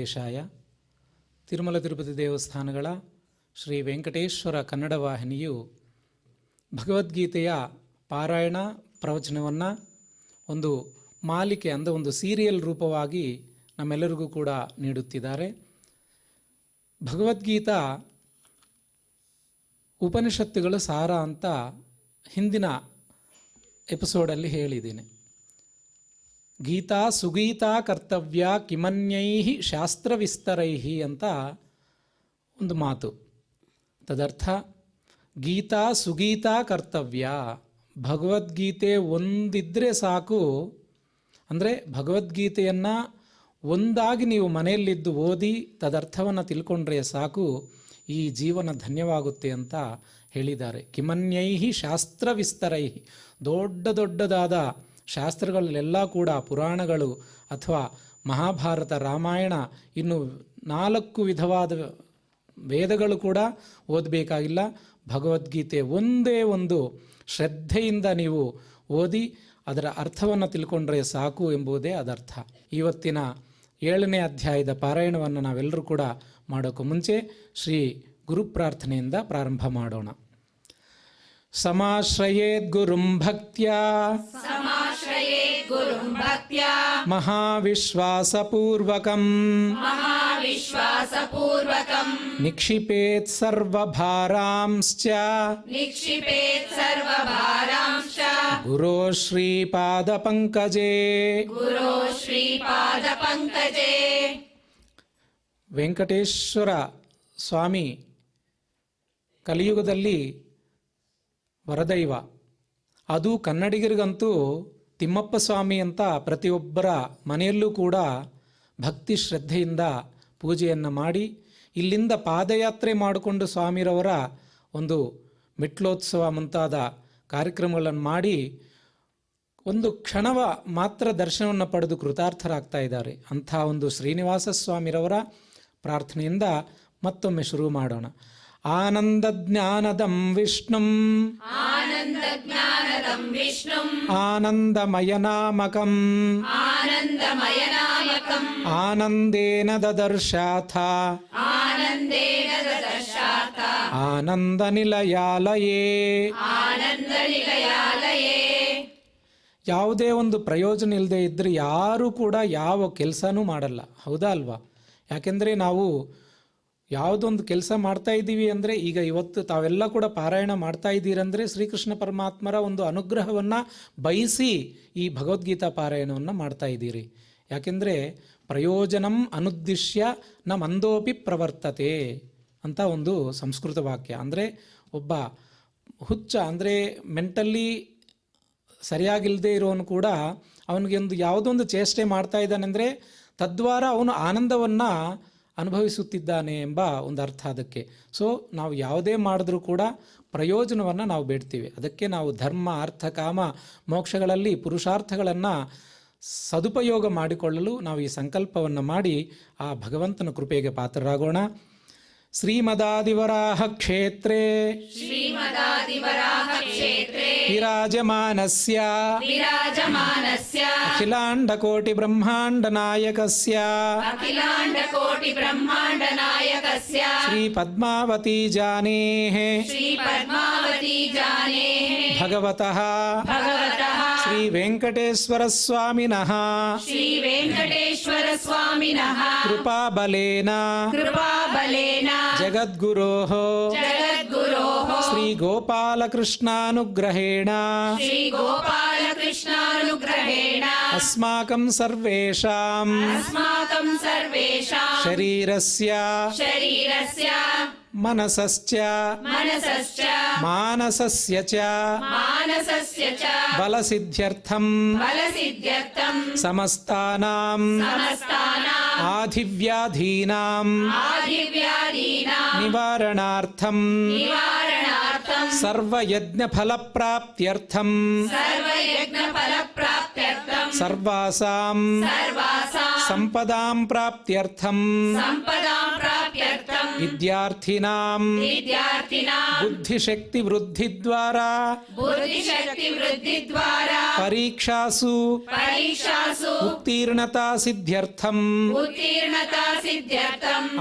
ವೆಂಕಟೇಶಾಯ. ತಿರುಮಲ ತಿರುಪತಿ ದೇವಸ್ಥಾನಗಳ ಶ್ರೀ ವೆಂಕಟೇಶ್ವರ ಕನ್ನಡ ವಾಹಿನಿಯು ಭಗವದ್ಗೀತೆಯ ಪಾರಾಯಣ ಪ್ರವಚನವನ್ನು ಒಂದು ಮಾಲಿಕೆ ಅಂದರೆ ಒಂದು ಸೀರಿಯಲ್ ರೂಪವಾಗಿ ನಮ್ಮೆಲ್ಲರಿಗೂ ಕೂಡ ನೀಡುತ್ತಿದ್ದಾರೆ. ಭಗವದ್ಗೀತಾ ಉಪನಿಷತ್ತುಗಳ ಸಾರ ಅಂತ ಹಿಂದಿನ ಎಪಿಸೋಡಲ್ಲಿ ಹೇಳಿದ್ದೀನಿ. ಗೀತಾ ಸುಗೀತಾ ಕರ್ತವ್ಯ ಕಿಮನ್ಯೈ ಶಾಸ್ತ್ರವಿಸ್ತರೈ ಅಂತ ಒಂದು ಮಾತು. ತದರ್ಥ ಗೀತಾ ಸುಗೀತಾ ಕರ್ತವ್ಯ, ಭಗವದ್ಗೀತೆ ಒಂದಿದ್ದರೆ ಸಾಕು. ಅಂದರೆ ಭಗವದ್ಗೀತೆಯನ್ನು ಒಂದಾಗಿ ನೀವು ಮನೆಯಲ್ಲಿದ್ದು ಓದಿ ತದರ್ಥವನ್ನು ತಿಳ್ಕೊಂಡ್ರೆ ಸಾಕು, ಈ ಜೀವನ ಧನ್ಯವಾಗುತ್ತೆ ಅಂತ ಹೇಳಿದ್ದಾರೆ. ಕಿಮನ್ಯೈ ಶಾಸ್ತ್ರವಿಸ್ತರೈ, ದೊಡ್ಡದಾದ ಶಾಸ್ತ್ರಗಳಲ್ಲೆಲ್ಲ ಕೂಡ ಪುರಾಣಗಳು ಅಥವಾ ಮಹಾಭಾರತ, ರಾಮಾಯಣ, ಇನ್ನು 4 ವಿಧವಾದ ವೇದಗಳು ಕೂಡ ಓದಬೇಕಾಗಿಲ್ಲ. ಭಗವದ್ಗೀತೆ ಒಂದೇ ಒಂದು ಶ್ರದ್ಧೆಯಿಂದ ನೀವು ಓದಿ ಅದರ ಅರ್ಥವನ್ನು ತಿಳ್ಕೊಂಡ್ರೆ ಸಾಕು ಎಂಬುದೇ ಅದರ್ಥ. ಇವತ್ತಿನ 7ನೇ ಅಧ್ಯಾಯದ ಪಾರಾಯಣವನ್ನು ನಾವೆಲ್ಲರೂ ಕೂಡ ಮಾಡೋಕ್ಕೂ ಮುಂಚೆ ಶ್ರೀ ಗುರು ಪ್ರಾರ್ಥನೆಯಿಂದ ಪ್ರಾರಂಭ ಮಾಡೋಣ. ಸಮಾಶ್ರಯೇದ್ ಗುರುಂ ಭಕ್ತ್ಯಾ ಮಹಾವಿಶ್ವಾಸಪೂರ್ವಕಂ ನಿಕ್ಷಿಪೇತ್ ಸರ್ವಭಾರಾಂಶ್ಚ ಗುರೋ ಶ್ರೀಪಾದಪಂಕಜೇ. ವೆಂಕಟೇಶ್ವರ ಸ್ವಾಮಿ ಕಲಿಯುಗದಲ್ಲಿ ವರದೈವ. ಅದು ಕನ್ನಡಿಗರಿಗಂತೂ ತಿಮ್ಮಪ್ಪ ಸ್ವಾಮಿ ಅಂತ ಪ್ರತಿಯೊಬ್ಬರ ಮನೆಯಲ್ಲೂ ಕೂಡ ಭಕ್ತಿ ಶ್ರದ್ಧೆಯಿಂದ ಪೂಜೆಯನ್ನು ಮಾಡಿ, ಇಲ್ಲಿಂದ ಪಾದಯಾತ್ರೆ ಮಾಡಿಕೊಂಡು ಸ್ವಾಮಿರವರ ಒಂದು ಮೆಟ್ಲೋತ್ಸವ ಮುಂತಾದ ಕಾರ್ಯಕ್ರಮಗಳನ್ನು ಮಾಡಿ ಒಂದು ಕ್ಷಣವ ಮಾತ್ರ ದರ್ಶನವನ್ನು ಪಡೆದು ಕೃತಾರ್ಥರಾಗ್ತಾ ಇದ್ದಾರೆ. ಅಂಥ ಒಂದು ಶ್ರೀನಿವಾಸ ಸ್ವಾಮಿರವರ ಪ್ರಾರ್ಥನೆಯಿಂದ ಮತ್ತೊಮ್ಮೆ ಶುರು ಮಾಡೋಣ. ಆನಂದ ಜ್ಞಾನದಂ ವಿಷ್ಣುಂ ಆನಂದಮಯನಾಮಕಂ ಆನಂದೇನ ದದರ್ಶಾಥ ಆನಂದನಿಲಯಾಲಯೇ. ಯಾವುದೇ ಒಂದು ಪ್ರಯೋಜನ ಇಲ್ಲದೆ ಇದ್ದರೆ ಯಾರೂ ಕೂಡ ಯಾವ ಕೆಲಸನೂ ಮಾಡಲ್ಲ, ಹೌದಾ ಅಲ್ವಾ? ಯಾಕೆಂದರೆ ನಾವು ಯಾವುದೊಂದು ಕೆಲಸ ಮಾಡ್ತಾ ಇದ್ದೀವಿ ಅಂದರೆ, ಈಗ ಇವತ್ತು ತಾವೆಲ್ಲ ಕೂಡ ಪಾರಾಯಣ ಮಾಡ್ತಾ ಇದ್ದೀರಂದರೆ ಶ್ರೀಕೃಷ್ಣ ಪರಮಾತ್ಮರ ಒಂದು ಅನುಗ್ರಹವನ್ನು ಬಯಸಿ ಈ ಭಗವದ್ಗೀತಾ ಪಾರಾಯಣವನ್ನು ಮಾಡ್ತಾ ಇದ್ದೀರಿ. ಯಾಕೆಂದರೆ ಪ್ರಯೋಜನಂ ಅನುದ್ದಿಶ್ಯ ನ ಮಂದೋಪಿ ಪ್ರವರ್ತತೆ ಅಂತ ಒಂದು ಸಂಸ್ಕೃತ ವಾಕ್ಯ. ಅಂದರೆ ಒಬ್ಬ ಹುಚ್ಚ ಅಂದರೆ ಮೆಂಟಲ್ಲಿ ಸರಿಯಾಗಿಲ್ಲದೆ ಇರೋನು ಕೂಡ ಅವನಿಗೆ ಒಂದು ಯಾವುದೊಂದು ಚೇಷ್ಟೆ ಮಾಡ್ತಾ ಇದ್ದಾನೆಂದರೆ ತದ್ವಾರ ಅವನು ಆನಂದವನ್ನು ಅನುಭವಿಸುತ್ತಿದ್ದಾನೆ ಎಂಬ ಒಂದು ಅರ್ಥ ಅದಕ್ಕೆ. ಸೊ ನಾವು ಯಾವುದೇ ಮಾಡಿದ್ರೂ ಕೂಡ ಪ್ರಯೋಜನವನ್ನು ನಾವು ಬೇಡ್ತೀವಿ. ಅದಕ್ಕೆ ನಾವು ಧರ್ಮ, ಅರ್ಥ, ಕಾಮ, ಮೋಕ್ಷಗಳಲ್ಲಿ ಪುರುಷಾರ್ಥಗಳನ್ನು ಸದುಪಯೋಗ ಮಾಡಿಕೊಳ್ಳಲು ನಾವು ಈ ಸಂಕಲ್ಪವನ್ನು ಮಾಡಿ ಆ ಭಗವಂತನ ಕೃಪೆಗೆ ಪಾತ್ರರಾಗೋಣ. ಶ್ರೀಮದಾದಿವರಾಹ ಕ್ಷೇತ್ರೇ ವಿರಾಜಮಾನಸ್ಯ ಅಖಿಲಾಂಡಕೋಟಿ ಬ್ರಹ್ಮಾಂಡ ನಾಯಕಸ್ಯ ಶ್ರೀ ಪದ್ಮಾವತಿ ಜಾನೇಃ ಭಗವತಃ ಶ್ರೀ ವೆಂಕಟೇಶ್ವರ ಸ್ವಾಮಿನಃ ಕೃಪಾಬಲೇನ ಜಗದ್ಗುರೋಃ ಶ್ರೀ ಗೋಪಾಲಕೃಷ್ಣಾನುಗ್ರಹೇಣ ಅಸ್ಮಾಕಂ ಸರ್ವೇಷಾಂ ಶರೀರಸ್ಯ ಮನಸಶ್ಚ ಮಾನಸಸ್ಯ ಚ ಬಲಸಿದ್ಧ್ಯರ್ಥಂ ಸಮಸ್ತಾನಾಂ ಆಧಿವ್ಯಾಧೀನಾಂ ನಿವಾರಣಾರ್ಥಂ ಸರ್ವಯಜ್ಞಫಲಪ್ರಾಪ್ತ್ಯರ್ಥಂ ಸರ್ವಾಸಾಂ ಸಂಪದಾಂ ಪ್ರಾಪ್ತ್ಯರ್ಥಂ ವಿದ್ಯಾರ್ಥಿನಾಂ ಬುದ್ಧಿಶಕ್ತಿ ವೃದ್ಧಿದ್ವಾರಾ ಪರೀಕ್ಷಾಸು ಉತ್ತೀರ್ಣತಾ ಸಿದ್ಧ್ಯರ್ಥಂ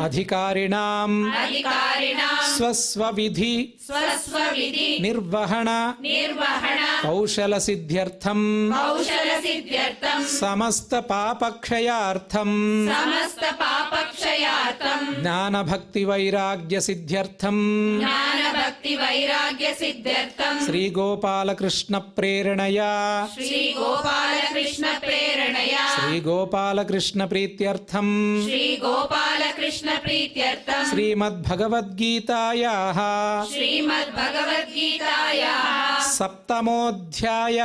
ಅಧಿಕಾರಿಣಾಂ ಸ್ವಸ್ವವಿಧಿ ನಿರ್ವಹಣ ಕೌಶಲ ಸಿದ್ಧ್ಯರ್ಥಂ ಸಮಸ್ತ ಪಾಪಕ್ಷಯಾರ್ಥಂ ಜ್ಞಾನ ಭಕ್ತಿ ವೈರಾಗ್ಯ ಸಿದ್ಧ್ಯರ್ಥಂ ಶ್ರೀ ಗೋಪಾಲಕೃಷ್ಣ ಪ್ರೇರಣೆಯ ಶ್ರೀ ಗೋಪಾಲಕೃಷ್ಣ ಪ್ರೀತ್ಯರ್ಥಂ ಶ್ರೀಮದ್ಭಗವದ್ಗೀತಾಯಾಃ ಸಪ್ತಮೋಧ್ಯಾಯ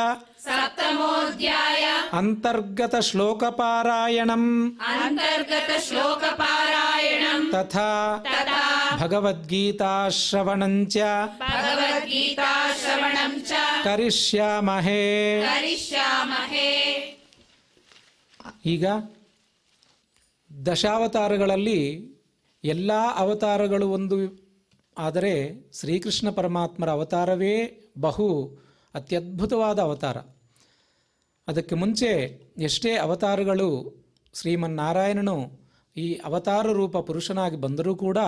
ಅಂತರ್ಗತ ಶ್ಲೋಕಪಾರಾಯಣಂ ತಥಾ ಭಗವದ್ಗೀತಾ ಶ್ರವಣಂಚ ಕರಿಷ್ಯಾಮಹೇ. ಈಗ ದಶಾವತಾರಗಳಲ್ಲಿ ಎಲ್ಲ ಅವತಾರಗಳು ಒಂದು, ಆದರೆ ಶ್ರೀಕೃಷ್ಣ ಪರಮಾತ್ಮರ ಅವತಾರವೇ ಬಹು ಅತ್ಯದ್ಭುತವಾದ ಅವತಾರ. ಅದಕ್ಕೆ ಮುಂಚೆ ಎಷ್ಟೇ ಅವತಾರಗಳು ಶ್ರೀಮನ್ನಾರಾಯಣನು ಈ ಅವತಾರ ರೂಪ ಪುರುಷನಾಗಿ ಬಂದರೂ ಕೂಡ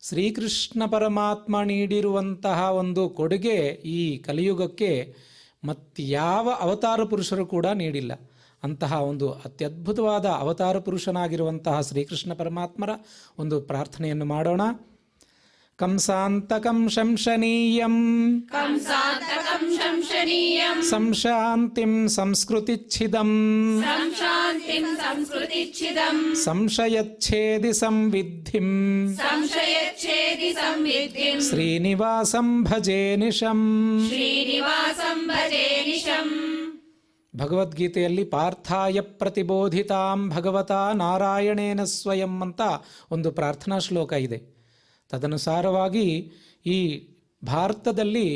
ಶ್ರೀಕೃಷ್ಣ ಪರಮಾತ್ಮ ನೀಡಿರುವಂತಹ ಒಂದು ಕೊಡುಗೆ ಈ ಕಲಿಯುಗಕ್ಕೆ ಮತ್ಯಾವ ಅವತಾರ ಪುರುಷರು ಕೂಡ ನೀಡಿಲ್ಲ. ಅಂತಹ ಒಂದು ಅತ್ಯದ್ಭುತವಾದ ಅವತಾರ ಪುರುಷನಾಗಿರುವಂತಹ ಶ್ರೀಕೃಷ್ಣ ಪರಮಾತ್ಮರ ಒಂದು ಪ್ರಾರ್ಥನೆಯನ್ನು ಮಾಡೋಣ. ಕಂಸಾಂತಕಂ ಶಂಶನೀಯಂ ಸಂಶಾಂತಿಂ ಸಂಸ್ಕೃತಿಚ್ಛಿದಂ ಸಂಶಯಚ್ಛೇದಿ ಸಂವಿದ್ಧಿಂ ಶ್ರೀನಿವಾಸಂ ಭಜೇ ನಿಶಂ. ಭಗವದ್ಗೀತೆಯಲ್ಲಿ ಪಾರ್ಥಾಯ ಪ್ರತಿಬೋಧಿತಾಂ ಭಗವತಾ ನಾರಾಯಣೇನ ಸ್ವಯಂ ಅಂತ ಒಂದು ಪ್ರಾರ್ಥನಾ ಶ್ಲೋಕ ಇದೆ. ತದನುಸಾರವಾಗಿ ಈ ಭಾರತದಲ್ಲಿ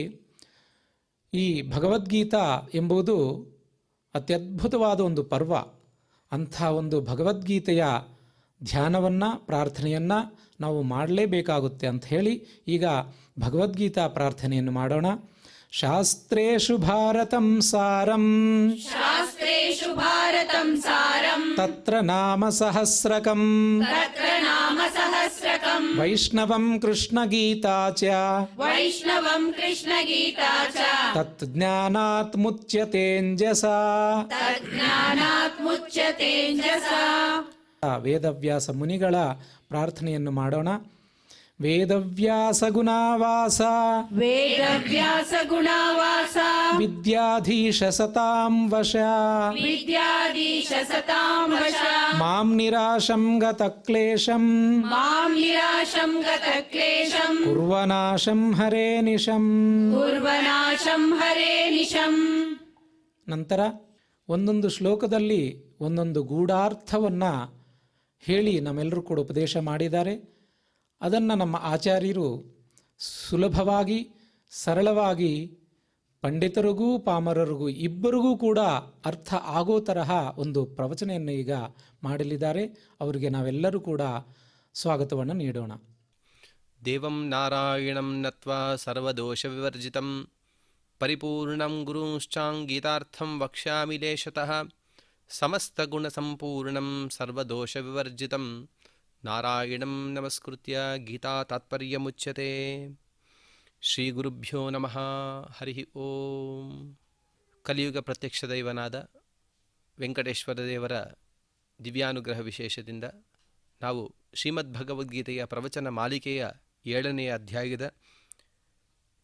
ಈ ಭಗವದ್ಗೀತಾ ಎಂಬುದು ಅತ್ಯದ್ಭುತವಾದ ಒಂದು ಪರ್ವ. ಅಂಥ ಒಂದು ಭಗವದ್ಗೀತೆಯ ಧ್ಯಾನವನ್ನು, ಪ್ರಾರ್ಥನೆಯನ್ನು ನಾವು ಮಾಡಲೇಬೇಕಾಗುತ್ತೆ ಅಂತ ಹೇಳಿ ಈಗ ಭಗವದ್ಗೀತಾ ಪ್ರಾರ್ಥನೆಯನ್ನು ಮಾಡೋಣ. ಶಾಸ್ತ್ರೇಷು ಭಾರತಂ ಸಾರಂ ತತ್ರ ನಾಮ ಸಹಸ್ರಕಂ ವೈಷ್ಣವಂ ಕೃಷ್ಣ ಗೀತಾ ಚ ತತ್ ಜ್ಞಾನಾತ್ ಮುಚ್ಯತೇಂಜಸಾ. ವೇದವ್ಯಾಸ ಮುನಿಗಳ ಪ್ರಾರ್ಥನೆಯನ್ನು ಮಾಡೋಣ. ವೇದವ್ಯಾಸ ಗುಣಾವಾಸ ವಿದ್ಯಾಧೀಶ ಸತಾಂ ವಶ ಮಾಂ ನಿರಾಶಂ ಗತ ಕ್ಲೇಶಂ ಕುರ್ವನಾಶಂ ಹರೇ ನಿಶಂ. ನಂತರ ಒಂದೊಂದು ಶ್ಲೋಕದಲ್ಲಿ ಒಂದೊಂದು ಗೂಢಾರ್ಥವನ್ನು ಹೇಳಿ ನಮ್ಮೆಲ್ಲರೂ ಕೂಡ ಉಪದೇಶ ಮಾಡಿದ್ದಾರೆ. ಅದನ್ನು ನಮ್ಮ ಆಚಾರ್ಯರು ಸುಲಭವಾಗಿ ಸರಳವಾಗಿ ಪಂಡಿತರಿಗೂ ಪಾಮರರಿಗೂ ಇಬ್ಬರಿಗೂ ಕೂಡ ಅರ್ಥ ಆಗೋ ತರಹ ಒಂದು ಪ್ರವಚನೆಯನ್ನು ಈಗ ಮಾಡಲಿದ್ದಾರೆ. ಅವರಿಗೆ ನಾವೆಲ್ಲರೂ ಕೂಡ ಸ್ವಾಗತವನ್ನು ನೀಡೋಣ. ದೇವಂ ನಾರಾಯಣಂ ನತ್ವಾ ಸರ್ವದೋಷ ವಿವರ್ಜಿತಂ ಪರಿಪೂರ್ಣಂ ಗುರುಂಶ್ಚಾಂಗೀತಾರ್ಥಂ ವಕ್ಷ್ಯಾಮಿ ಲೇಶತಃ ಸಮಸ್ತಗುಣಸಂಪೂರ್ಣಂ ಸರ್ವದೋಷ ವಿವರ್ಜಿತಂ ನಾರಾಯಣಂ ನಮಸ್ಕೃತ್ಯ ಗೀತಾ ತಾತ್ಪರ್ಯಮುಚ್ಯತೆ. ಶ್ರೀ ಗುರುಭ್ಯೋ ನಮಃ. ಹರಿ ಓಂ. ಕಲಿಯುಗ ಪ್ರತ್ಯಕ್ಷ ದೈವನಾದ ವೆಂಕಟೇಶ್ವರ ದೇವರ ದಿವ್ಯಾನುಗ್ರಹ ವಿಶೇಷದಿಂದ ನಾವು ಶ್ರೀಮದ್ ಭಗವದ್ಗೀತೆಯ ಪ್ರವಚನ ಮಾಲಿಕೆಯ 7ನೇ ಅಧ್ಯಾಯದ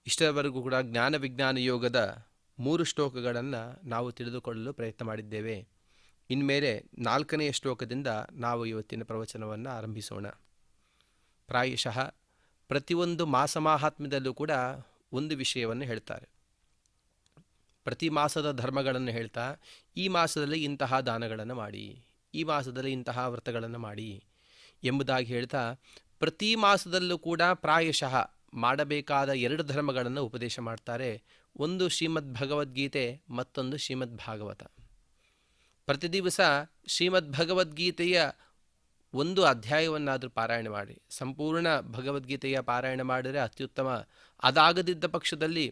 ಇಷ್ಟರವರೆಗೂ ಕೂಡ ಜ್ಞಾನ ವಿಜ್ಞಾನ ಯೋಗದ 3 ಶ್ಲೋಕಗಳನ್ನು ನಾವು ತಿಳಿದುಕೊಳ್ಳಲು ಪ್ರಯತ್ನ ಮಾಡಿದ್ದೇವೆ. ಇನ್ಮೇಲೆ 4ನೆಯ ಶ್ಲೋಕದಿಂದ ನಾವು ಇವತ್ತಿನ ಪ್ರವಚನವನ್ನು ಆರಂಭಿಸೋಣ. ಪ್ರಾಯಶಃ ಪ್ರತಿಯೊಂದು ಮಾಸ ಮಾಹಾತ್ಮ್ಯದಲ್ಲೂ ಕೂಡ ಒಂದು ವಿಷಯವನ್ನು ಹೇಳ್ತಾರೆ. ಪ್ರತಿ ಮಾಸದ ಧರ್ಮಗಳನ್ನು ಹೇಳ್ತಾ ಈ ಮಾಸದಲ್ಲಿ ಇಂತಹ ದಾನಗಳನ್ನು ಮಾಡಿ, ಈ ಮಾಸದಲ್ಲಿ ಇಂತಹ ವ್ರತಗಳನ್ನು ಮಾಡಿ ಎಂಬುದಾಗಿ ಹೇಳ್ತಾ ಪ್ರತಿ ಮಾಸದಲ್ಲೂ ಕೂಡ ಪ್ರಾಯಶಃ ಮಾಡಬೇಕಾದ 2 ಧರ್ಮಗಳನ್ನು ಉಪದೇಶ ಮಾಡ್ತಾರೆ. ಒಂದು ಶ್ರೀಮದ್ ಭಗವದ್ಗೀತೆ, ಮತ್ತೊಂದು ಶ್ರೀಮದ್ ಭಾಗವತ. ಪ್ರತಿ ದಿವಸ ಶ್ರೀಮದ್ ಭಗವದ್ಗೀತೆಯ ಒಂದು ಅಧ್ಯಾಯವನ್ನಾದರೂ ಪಾರಾಯಣ ಮಾಡಿ. ಸಂಪೂರ್ಣ ಭಗವದ್ಗೀತೆಯ ಪಾರಾಯಣ ಮಾಡಿದರೆ ಅತ್ಯುತ್ತಮ. ಅದಾಗದಿದ್ದ ಪಕ್ಷದಲ್ಲಿ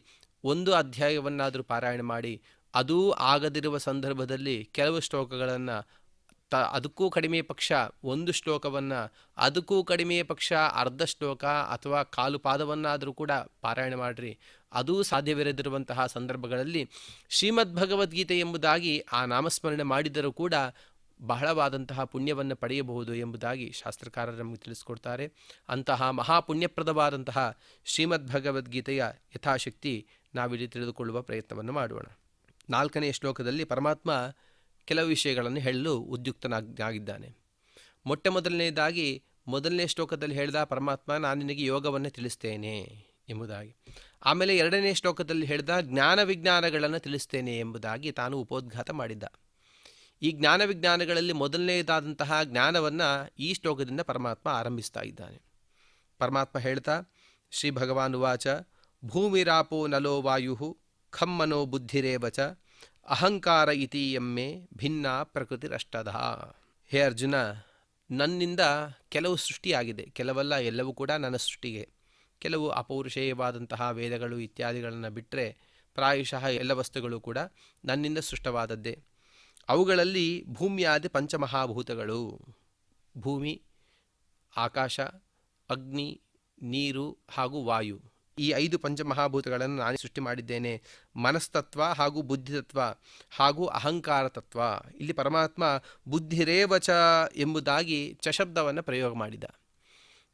ಒಂದು ಅಧ್ಯಾಯವನ್ನಾದರೂ ಪಾರಾಯಣ ಮಾಡಿ. ಅದೂ ಆಗದಿರುವ ಸಂದರ್ಭದಲ್ಲಿ ಕೆಲವು ಶ್ಲೋಕಗಳನ್ನು, ಅದಕ್ಕೂ ಕಡಿಮೆ ಪಕ್ಷ ಒಂದು ಶ್ಲೋಕವನ್ನು, ಅದಕ್ಕೂ ಕಡಿಮೆ ಪಕ್ಷ ಅರ್ಧ ಶ್ಲೋಕ ಅಥವಾ ಕಾಲು ಪಾದವನ್ನಾದರೂ ಕೂಡ ಪಾರಾಯಣ ಮಾಡಿರಿ. ಅದೂ ಸಾಧ್ಯವಿರದಿರುವಂತಹ ಸಂದರ್ಭಗಳಲ್ಲಿ ಶ್ರೀಮದ್ ಭಗವದ್ಗೀತೆ ಎಂಬುದಾಗಿ ಆ ನಾಮಸ್ಮರಣೆ ಮಾಡಿದರೂ ಕೂಡ ಬಹಳವಾದಂತಹ ಪುಣ್ಯವನ್ನು ಪಡೆಯಬಹುದು ಎಂಬುದಾಗಿ ಶಾಸ್ತ್ರಕಾರರು ನಮಗೆ ತಿಳಿಸ್ಕೊಡ್ತಾರೆ. ಅಂತಹ ಮಹಾಪುಣ್ಯಪ್ರದವಾದಂತಹ ಶ್ರೀಮದ್ ಭಗವದ್ಗೀತೆಯ ಯಥಾಶಕ್ತಿ ನಾವಿಲ್ಲಿ ತಿಳಿದುಕೊಳ್ಳುವ ಪ್ರಯತ್ನವನ್ನು ಮಾಡೋಣ. 4ನೇ ಶ್ಲೋಕದಲ್ಲಿ ಪರಮಾತ್ಮ ಕೆಲವು ವಿಷಯಗಳನ್ನು ಹೇಳಲು ಉದ್ಯುಕ್ತನಾಗಿದ್ದಾನೆ. ಮೊದಲನೇದಾಗಿ 1ನೇ ಶ್ಲೋಕದಲ್ಲಿ ಹೇಳಿದ ಪರಮಾತ್ಮ, ನಾನು ನಿನಗೆ ಯೋಗವನ್ನು ತಿಳಿಸ್ತೇನೆ ಎಂಬುದಾಗಿ. ಆಮೇಲೆ 2ನೇ ಶ್ಲೋಕದಲ್ಲಿ ಹೇಳಿದ ಜ್ಞಾನ ವಿಜ್ಞಾನಗಳನ್ನು ತಿಳಿಸ್ತೇನೆ ಎಂಬುದಾಗಿ ತಾನು ಉಪೋದ್ಘಾತ ಮಾಡಿದ್ದ. ಈ ಜ್ಞಾನ ವಿಜ್ಞಾನಗಳಲ್ಲಿ ಮೊದಲನೇದಾದಂತಹ ಜ್ಞಾನವನ್ನು ಈ ಶ್ಲೋಕದಿಂದ ಪರಮಾತ್ಮ ಆರಂಭಿಸ್ತಾ ಇದ್ದಾನೆ. ಪರಮಾತ್ಮ ಹೇಳ್ತಾ, ಶ್ರೀ ಭಗವಾನ್ ಉವಾಚ ಭೂಮಿರಾಪೋ ನಲೋ ವಾಯು ಖಂ ಮನೋ ಬುದ್ಧಿರೇವಚ ಅಹಂಕಾರ ಇತಿ ಎಮ್ಮೆ ಭಿನ್ನ ಪ್ರಕೃತಿರಷ್ಟದ. ಹೇ ಅರ್ಜುನ, ನನ್ನಿಂದ ಕೆಲವು ಸೃಷ್ಟಿಯಾಗಿದೆ, ಕೆಲವಲ್ಲ, ಎಲ್ಲವೂ ಕೂಡ ನನ್ನ ಸೃಷ್ಟಿಗೆ. ಕೆಲವು ಅಪೌರುಷೇಯವಾದಂತಹ ವೇದಗಳು ಇತ್ಯಾದಿಗಳನ್ನು ಬಿಟ್ಟರೆ ಪ್ರಾಯಶಃ ಎಲ್ಲ ವಸ್ತುಗಳು ಕೂಡ ನನ್ನಿಂದ ಸೃಷ್ಟವಾದದ್ದೇ. ಅವುಗಳಲ್ಲಿ ಭೂಮಿಯಾದಿ ಪಂಚಮಹಾಭೂತಗಳು, ಭೂಮಿ, ಆಕಾಶ, ಅಗ್ನಿ, ನೀರು ಹಾಗೂ ವಾಯು, ಈ 5 ಪಂಚಮಹಾಭೂತಗಳನ್ನು ನಾನು ಸೃಷ್ಟಿ ಮಾಡಿದ್ದೇನೆ. ಮನಸ್ತತ್ವ ಹಾಗೂ ಬುದ್ಧಿತತ್ವ ಹಾಗೂ ಅಹಂಕಾರ ತತ್ವ. ಇಲ್ಲಿ ಪರಮಾತ್ಮ ಬುದ್ಧಿರೇವಚ ಎಂಬುದಾಗಿ ಚಶಬ್ದವನ್ನು ಪ್ರಯೋಗ ಮಾಡಿದ.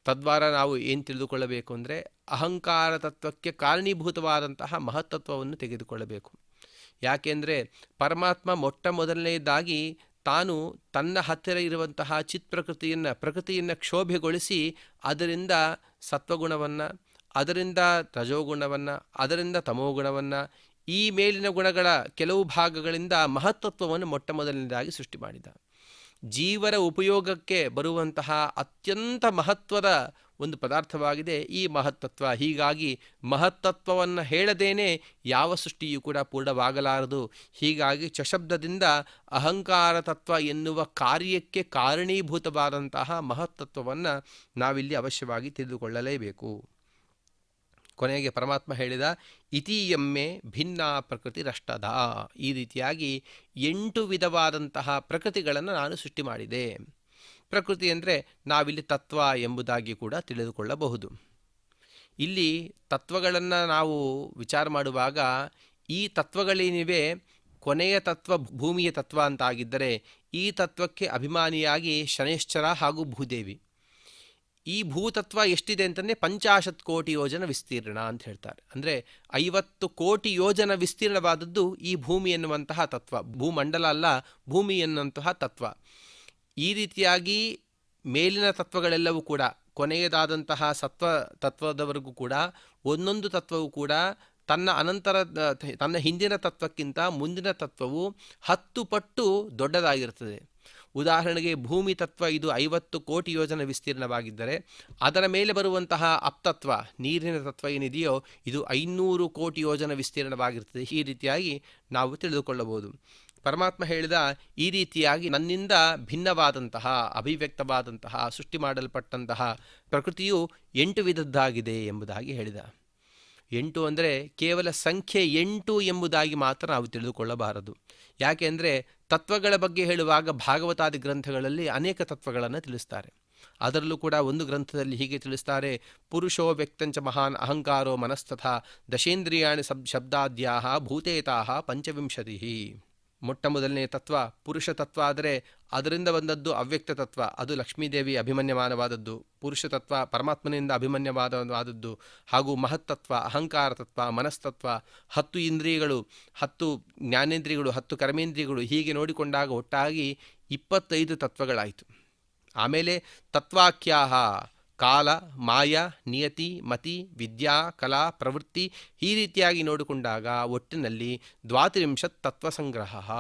ತದ್ವಾರ ನಾವು ಏನು ತಿಳಿದುಕೊಳ್ಳಬೇಕು ಅಂದರೆ, ಅಹಂಕಾರ ತತ್ವಕ್ಕೆ ಕಾರಣೀಭೂತವಾದಂತಹ ಮಹತ್ತತ್ವವನ್ನು ತೆಗೆದುಕೊಳ್ಳಬೇಕು. ಯಾಕೆಂದರೆ ಪರಮಾತ್ಮ ಮೊದಲನೇದಾಗಿ ತಾನು ತನ್ನ ಹತ್ತಿರ ಇರುವಂತಹ ಪ್ರಕೃತಿಯನ್ನು ಕ್ಷೋಭೆಗೊಳಿಸಿ ಅದರಿಂದ ಸತ್ವಗುಣವನ್ನು, ಅದರಿಂದ ರಜೋಗುಣವನ್ನು, ಅದರಿಂದ ತಮೋಗುಣವನ್ನು, ಈ ಮೇಲಿನ ಗುಣಗಳ ಕೆಲವು ಭಾಗಗಳಿಂದ ಮಹತ್ತತ್ವವನ್ನು ಮೊದಲನೇದಾಗಿ ಸೃಷ್ಟಿ ಮಾಡಿದ. ಜೀವರ ಉಪಯೋಗಕ್ಕೆ ಬರುವಂತಹ ಅತ್ಯಂತ ಮಹತ್ವದ ಒಂದು ಪದಾರ್ಥವಾಗಿದೆ ಈ ಮಹತ್ತತ್ವ. ಹೀಗಾಗಿ ಮಹತ್ತತ್ವವನ್ನು ಹೇಳದೇನೆ ಯಾವ ಸೃಷ್ಟಿಯೂ ಕೂಡ ಪೂರ್ಣವಾಗಲಾರದು. ಹೀಗಾಗಿ ಚಶಬ್ದದಿಂದ ಅಹಂಕಾರ ತತ್ವ ಎನ್ನುವ ಕಾರ್ಯಕ್ಕೆ ಕಾರಣೀಭೂತವಾದಂತಹ ಮಹತ್ತತ್ವವನ್ನು ನಾವಿಲ್ಲಿ ಅವಶ್ಯವಾಗಿ ತಿಳಿದುಕೊಳ್ಳಲೇಬೇಕು. ಕೊನೆಗೆ ಪರಮಾತ್ಮ ಹೇಳಿದ, ಇತೀಯಮ್ಮೆ ಭಿನ್ನ ಪ್ರಕೃತಿರಷ್ಟದ. ಈ ರೀತಿಯಾಗಿ 8 ವಿಧವಾದಂತಹ ಪ್ರಕೃತಿಗಳನ್ನು ನಾನು ಸೃಷ್ಟಿ ಮಾಡಿದೆ. ಪ್ರಕೃತಿ ಅಂದರೆ ನಾವಿಲ್ಲಿ ತತ್ವ ಎಂಬುದಾಗಿ ಕೂಡ ತಿಳಿದುಕೊಳ್ಳಬಹುದು. ಇಲ್ಲಿ ತತ್ವಗಳನ್ನು ನಾವು ವಿಚಾರ ಮಾಡುವಾಗ ಈ ತತ್ವಗಳೇನಿವೆ, ಕೊನೆಯ ತತ್ವ ಭೂಮಿಯ ತತ್ವ ಅಂತಾಗಿದ್ದರೆ ಈ ತತ್ವಕ್ಕೆ ಅಭಿಮಾನಿಯಾಗಿ ಶನೈಶ್ಚರ ಹಾಗೂ ಭೂದೇವಿ. ಈ ಭೂತತ್ವ ಎಷ್ಟಿದೆ ಅಂತಂದರೆ 50 ಕೋಟಿ ಯೋಜನ ವಿಸ್ತೀರ್ಣ ಅಂತ ಹೇಳ್ತಾರೆ. ಅಂದರೆ 50 ಕೋಟಿ ಯೋಜನ ವಿಸ್ತೀರ್ಣವಾದದ್ದು ಈ ಭೂಮಿ ಎನ್ನುವಂತಹ ತತ್ವ. ಭೂಮಂಡಲ ಅಲ್ಲ, ಭೂಮಿ ಎನ್ನುವಂತಹ ತತ್ವ. ಈ ರೀತಿಯಾಗಿ ಮೇಲಿನ ತತ್ವಗಳೆಲ್ಲವೂ ಕೂಡ ಕೊನೆಯದಾದಂತಹ ಸತ್ವ ತತ್ವದವರೆಗೂ ಕೂಡ ಒಂದೊಂದು ತತ್ವವು ಕೂಡ ತನ್ನ ಹಿಂದಿನ ತತ್ವಕ್ಕಿಂತ ಮುಂದಿನ ತತ್ವವು 10 ಪಟ್ಟು ದೊಡ್ಡದಾಗಿರುತ್ತದೆ. ಉದಾಹರಣೆಗೆ ಭೂಮಿ ತತ್ವ ಇದು 50 ಕೋಟಿ ಯೋಜನ ವಿಸ್ತೀರ್ಣವಾಗಿದ್ದರೆ ಅದರ ಮೇಲೆ ಬರುವಂತಹ ಅಪ್ತತ್ವ, ನೀರಿನ ತತ್ವ ಏನಿದೆಯೋ, ಇದು 500 ಕೋಟಿ ಯೋಜನ ವಿಸ್ತೀರ್ಣವಾಗಿರ್ತದೆ. ಈ ರೀತಿಯಾಗಿ ನಾವು ತಿಳಿದುಕೊಳ್ಳಬಹುದು. ಪರಮಾತ್ಮ ಹೇಳಿದ, ಈ ರೀತಿಯಾಗಿ ನನ್ನಿಂದ ಭಿನ್ನವಾದಂತಹ, ಅಭಿವ್ಯಕ್ತವಾದಂತಹ, ಸೃಷ್ಟಿ ಮಾಡಲ್ಪಟ್ಟಂತಹ ಪ್ರಕೃತಿಯು 8 ವಿಧದ್ದಾಗಿದೆ ಎಂಬುದಾಗಿ ಹೇಳಿದ. 8 ಅಂದರೆ ಕೇವಲ ಸಂಖ್ಯೆ 8 ಎಂಬುದಾಗಿ ಮಾತ್ರ ನಾವು ತಿಳಿದುಕೊಳ್ಳಬಾರದು. ಯಾಕೆಂದರೆ ತತ್ವಗಳ ಬಗ್ಗೆ ಹೇಳುವಾಗ ಭಾಗವತಾದಿ ಗ್ರಂಥಗಳಲ್ಲಿ ಅನೇಕ ತತ್ವಗಳನ್ನು ತಿಳಿಸ್ತಾರೆ. ಅದರಲ್ಲೂ ಕೂಡ ಒಂದು ಗ್ರಂಥದಲ್ಲಿ ಹೀಗೆ ತಿಳಿಸ್ತಾರೆ, ಪುರುಷೋ ವ್ಯಕ್ತಂಚ ಮಹಾನ್ ಅಹಂಕಾರೋ ಮನಸ್ತಥಾ ದಶೇಂದ್ರಿಯಾಣಿ ಶಬ್ದಾದ್ಯಾಹ ಭೂತೇತಾಹ ಪಂಚವಿಂಶತಿ. ಮೊದಲನೇ ತತ್ವ ಪುರುಷ ತತ್ವ ಆದರೆ ಅದರಿಂದ ಬಂದದ್ದು ಅವ್ಯಕ್ತ ತತ್ವ, ಅದು ಲಕ್ಷ್ಮೀದೇವಿ ಅಭಿಮನ್ಯಮಾನವಾದದ್ದು. ಪುರುಷ ತತ್ವ ಪರಮಾತ್ಮನಿಂದ ಅಭಿಮನ್ಯವಾದದ್ದು. ಹಾಗೂ ಮಹತ್ತತ್ವ, ಅಹಂಕಾರ ತತ್ವ, ಮನಸ್ತತ್ವ, 10 ಇಂದ್ರಿಯಗಳು, 10 ಜ್ಞಾನೇಂದ್ರಿಯಗಳು, 10 ಕರ್ಮೇಂದ್ರಿಯಗಳು, ಹೀಗೆ ನೋಡಿಕೊಂಡಾಗ ಒಟ್ಟಾಗಿ 25 ತತ್ವಗಳಾಯಿತು. ಆಮೇಲೆ ತತ್ವಾಖ್ಯಾಹ ಕಾಲ, ಮಾಯ, ನಿಯತಿ, ಮತಿ, ವಿದ್ಯಾ, ಕಲಾ, ಪ್ರವೃತ್ತಿ, ಈ ರೀತಿಯಾಗಿ ನೋಡಿಕೊಂಡಾಗ ಒಟ್ಟಿನಲ್ಲಿ 32 ತತ್ವ ಸಂಗ್ರಹ,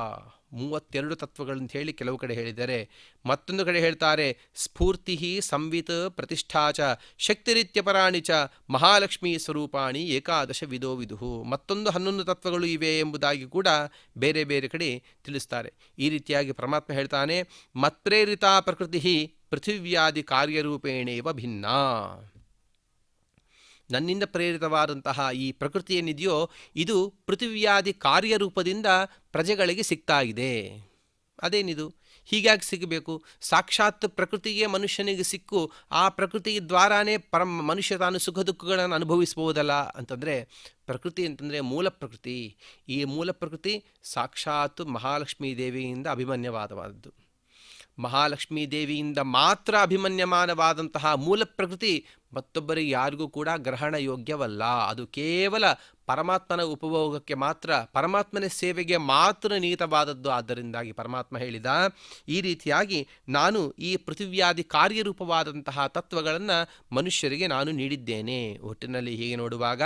32 ತತ್ವಗಳಂತ ಹೇಳಿ ಕೆಲವು ಕಡೆ ಹೇಳಿದರೆ, ಮತ್ತೊಂದು ಕಡೆ ಹೇಳ್ತಾರೆ ಸ್ಫೂರ್ತಿ, ಸಂವಿತ್, ಪ್ರತಿಷ್ಠಾಚ, ಶಕ್ತಿರಿತ್ಯಪರಾಣಿ ಚ ಮಹಾಲಕ್ಷ್ಮೀ ಸ್ವರೂಪಾಣಿ ಏಕಾದಶ ವಿಧೋ ವಿದುಹು. ಮತ್ತೊಂದು 11 ತತ್ವಗಳು ಇವೆ ಎಂಬುದಾಗಿ ಕೂಡ ಬೇರೆ ಬೇರೆ ಕಡೆ ತಿಳಿಸ್ತಾರೆ. ಈ ರೀತಿಯಾಗಿ ಪರಮಾತ್ಮ ಹೇಳ್ತಾನೆ, ಮತ್ಪ್ರೇರಿತಾ ಪ್ರಕೃತಿ ಪೃಥಿವ್ಯಾದಿ ಕಾರ್ಯರೂಪೇಣೇವ ಭಿನ್ನ. ನನ್ನಿಂದ ಪ್ರೇರಿತವಾದಂತಹ ಈ ಪ್ರಕೃತಿ ಏನಿದೆಯೋ ಇದು ಪೃಥಿವ್ಯಾದಿ ಕಾರ್ಯರೂಪದಿಂದ ಪ್ರಜೆಗಳಿಗೆ ಸಿಗ್ತಾ ಇದೆ. ಅದೇನಿದು? ಹೀಗಾಗಿ ಸಿಗಬೇಕು? ಸಾಕ್ಷಾತ್ ಪ್ರಕೃತಿಗೆ ಮನುಷ್ಯನಿಗೆ ಸಿಕ್ಕು ಆ ಪ್ರಕೃತಿ ದ್ವಾರಾನೇ ಮನುಷ್ಯ ತಾನು ಸುಖ ದುಃಖಗಳನ್ನು ಅನುಭವಿಸ್ಬೋದಲ್ಲ ಅಂತಂದರೆ, ಪ್ರಕೃತಿ ಅಂತಂದರೆ ಮೂಲ ಪ್ರಕೃತಿ. ಈ ಮೂಲ ಪ್ರಕೃತಿ ಸಾಕ್ಷಾತ್ ಮಹಾಲಕ್ಷ್ಮೀ ದೇವಿಯಿಂದ ಅಭಿಮನ್ಯವಾದವಾದದ್ದು. ಮಹಾಲಕ್ಷ್ಮೀ ದೇವಿಯಿಂದ ಮಾತ್ರ ಅಭಿಮನ್ಯಮಾನವಾದಂತಹ ಮೂಲ ಪ್ರಕೃತಿ ಮತ್ತೊಬ್ಬರಿಗೆ ಯಾರಿಗೂ ಕೂಡ ಗ್ರಹಣ ಯೋಗ್ಯವಲ್ಲ. ಅದು ಕೇವಲ ಪರಮಾತ್ಮನ ಉಪಭೋಗಕ್ಕೆ ಮಾತ್ರ, ಪರಮಾತ್ಮನ ಸೇವೆಗೆ ಮಾತ್ರ ನಿಹಿತವಾದದ್ದು. ಆದ್ದರಿಂದಾಗಿ ಪರಮಾತ್ಮ ಹೇಳಿದ, ಈ ರೀತಿಯಾಗಿ ನಾನು ಈ ಪೃಥಿವ್ಯಾದಿ ಕಾರ್ಯರೂಪವಾದಂತಹ ತತ್ವಗಳನ್ನು ಮನುಷ್ಯರಿಗೆ ನಾನು ನೀಡಿದ್ದೇನೆ. ಒಟ್ಟಿನಲ್ಲಿ ಹೀಗೆ ನೋಡುವಾಗ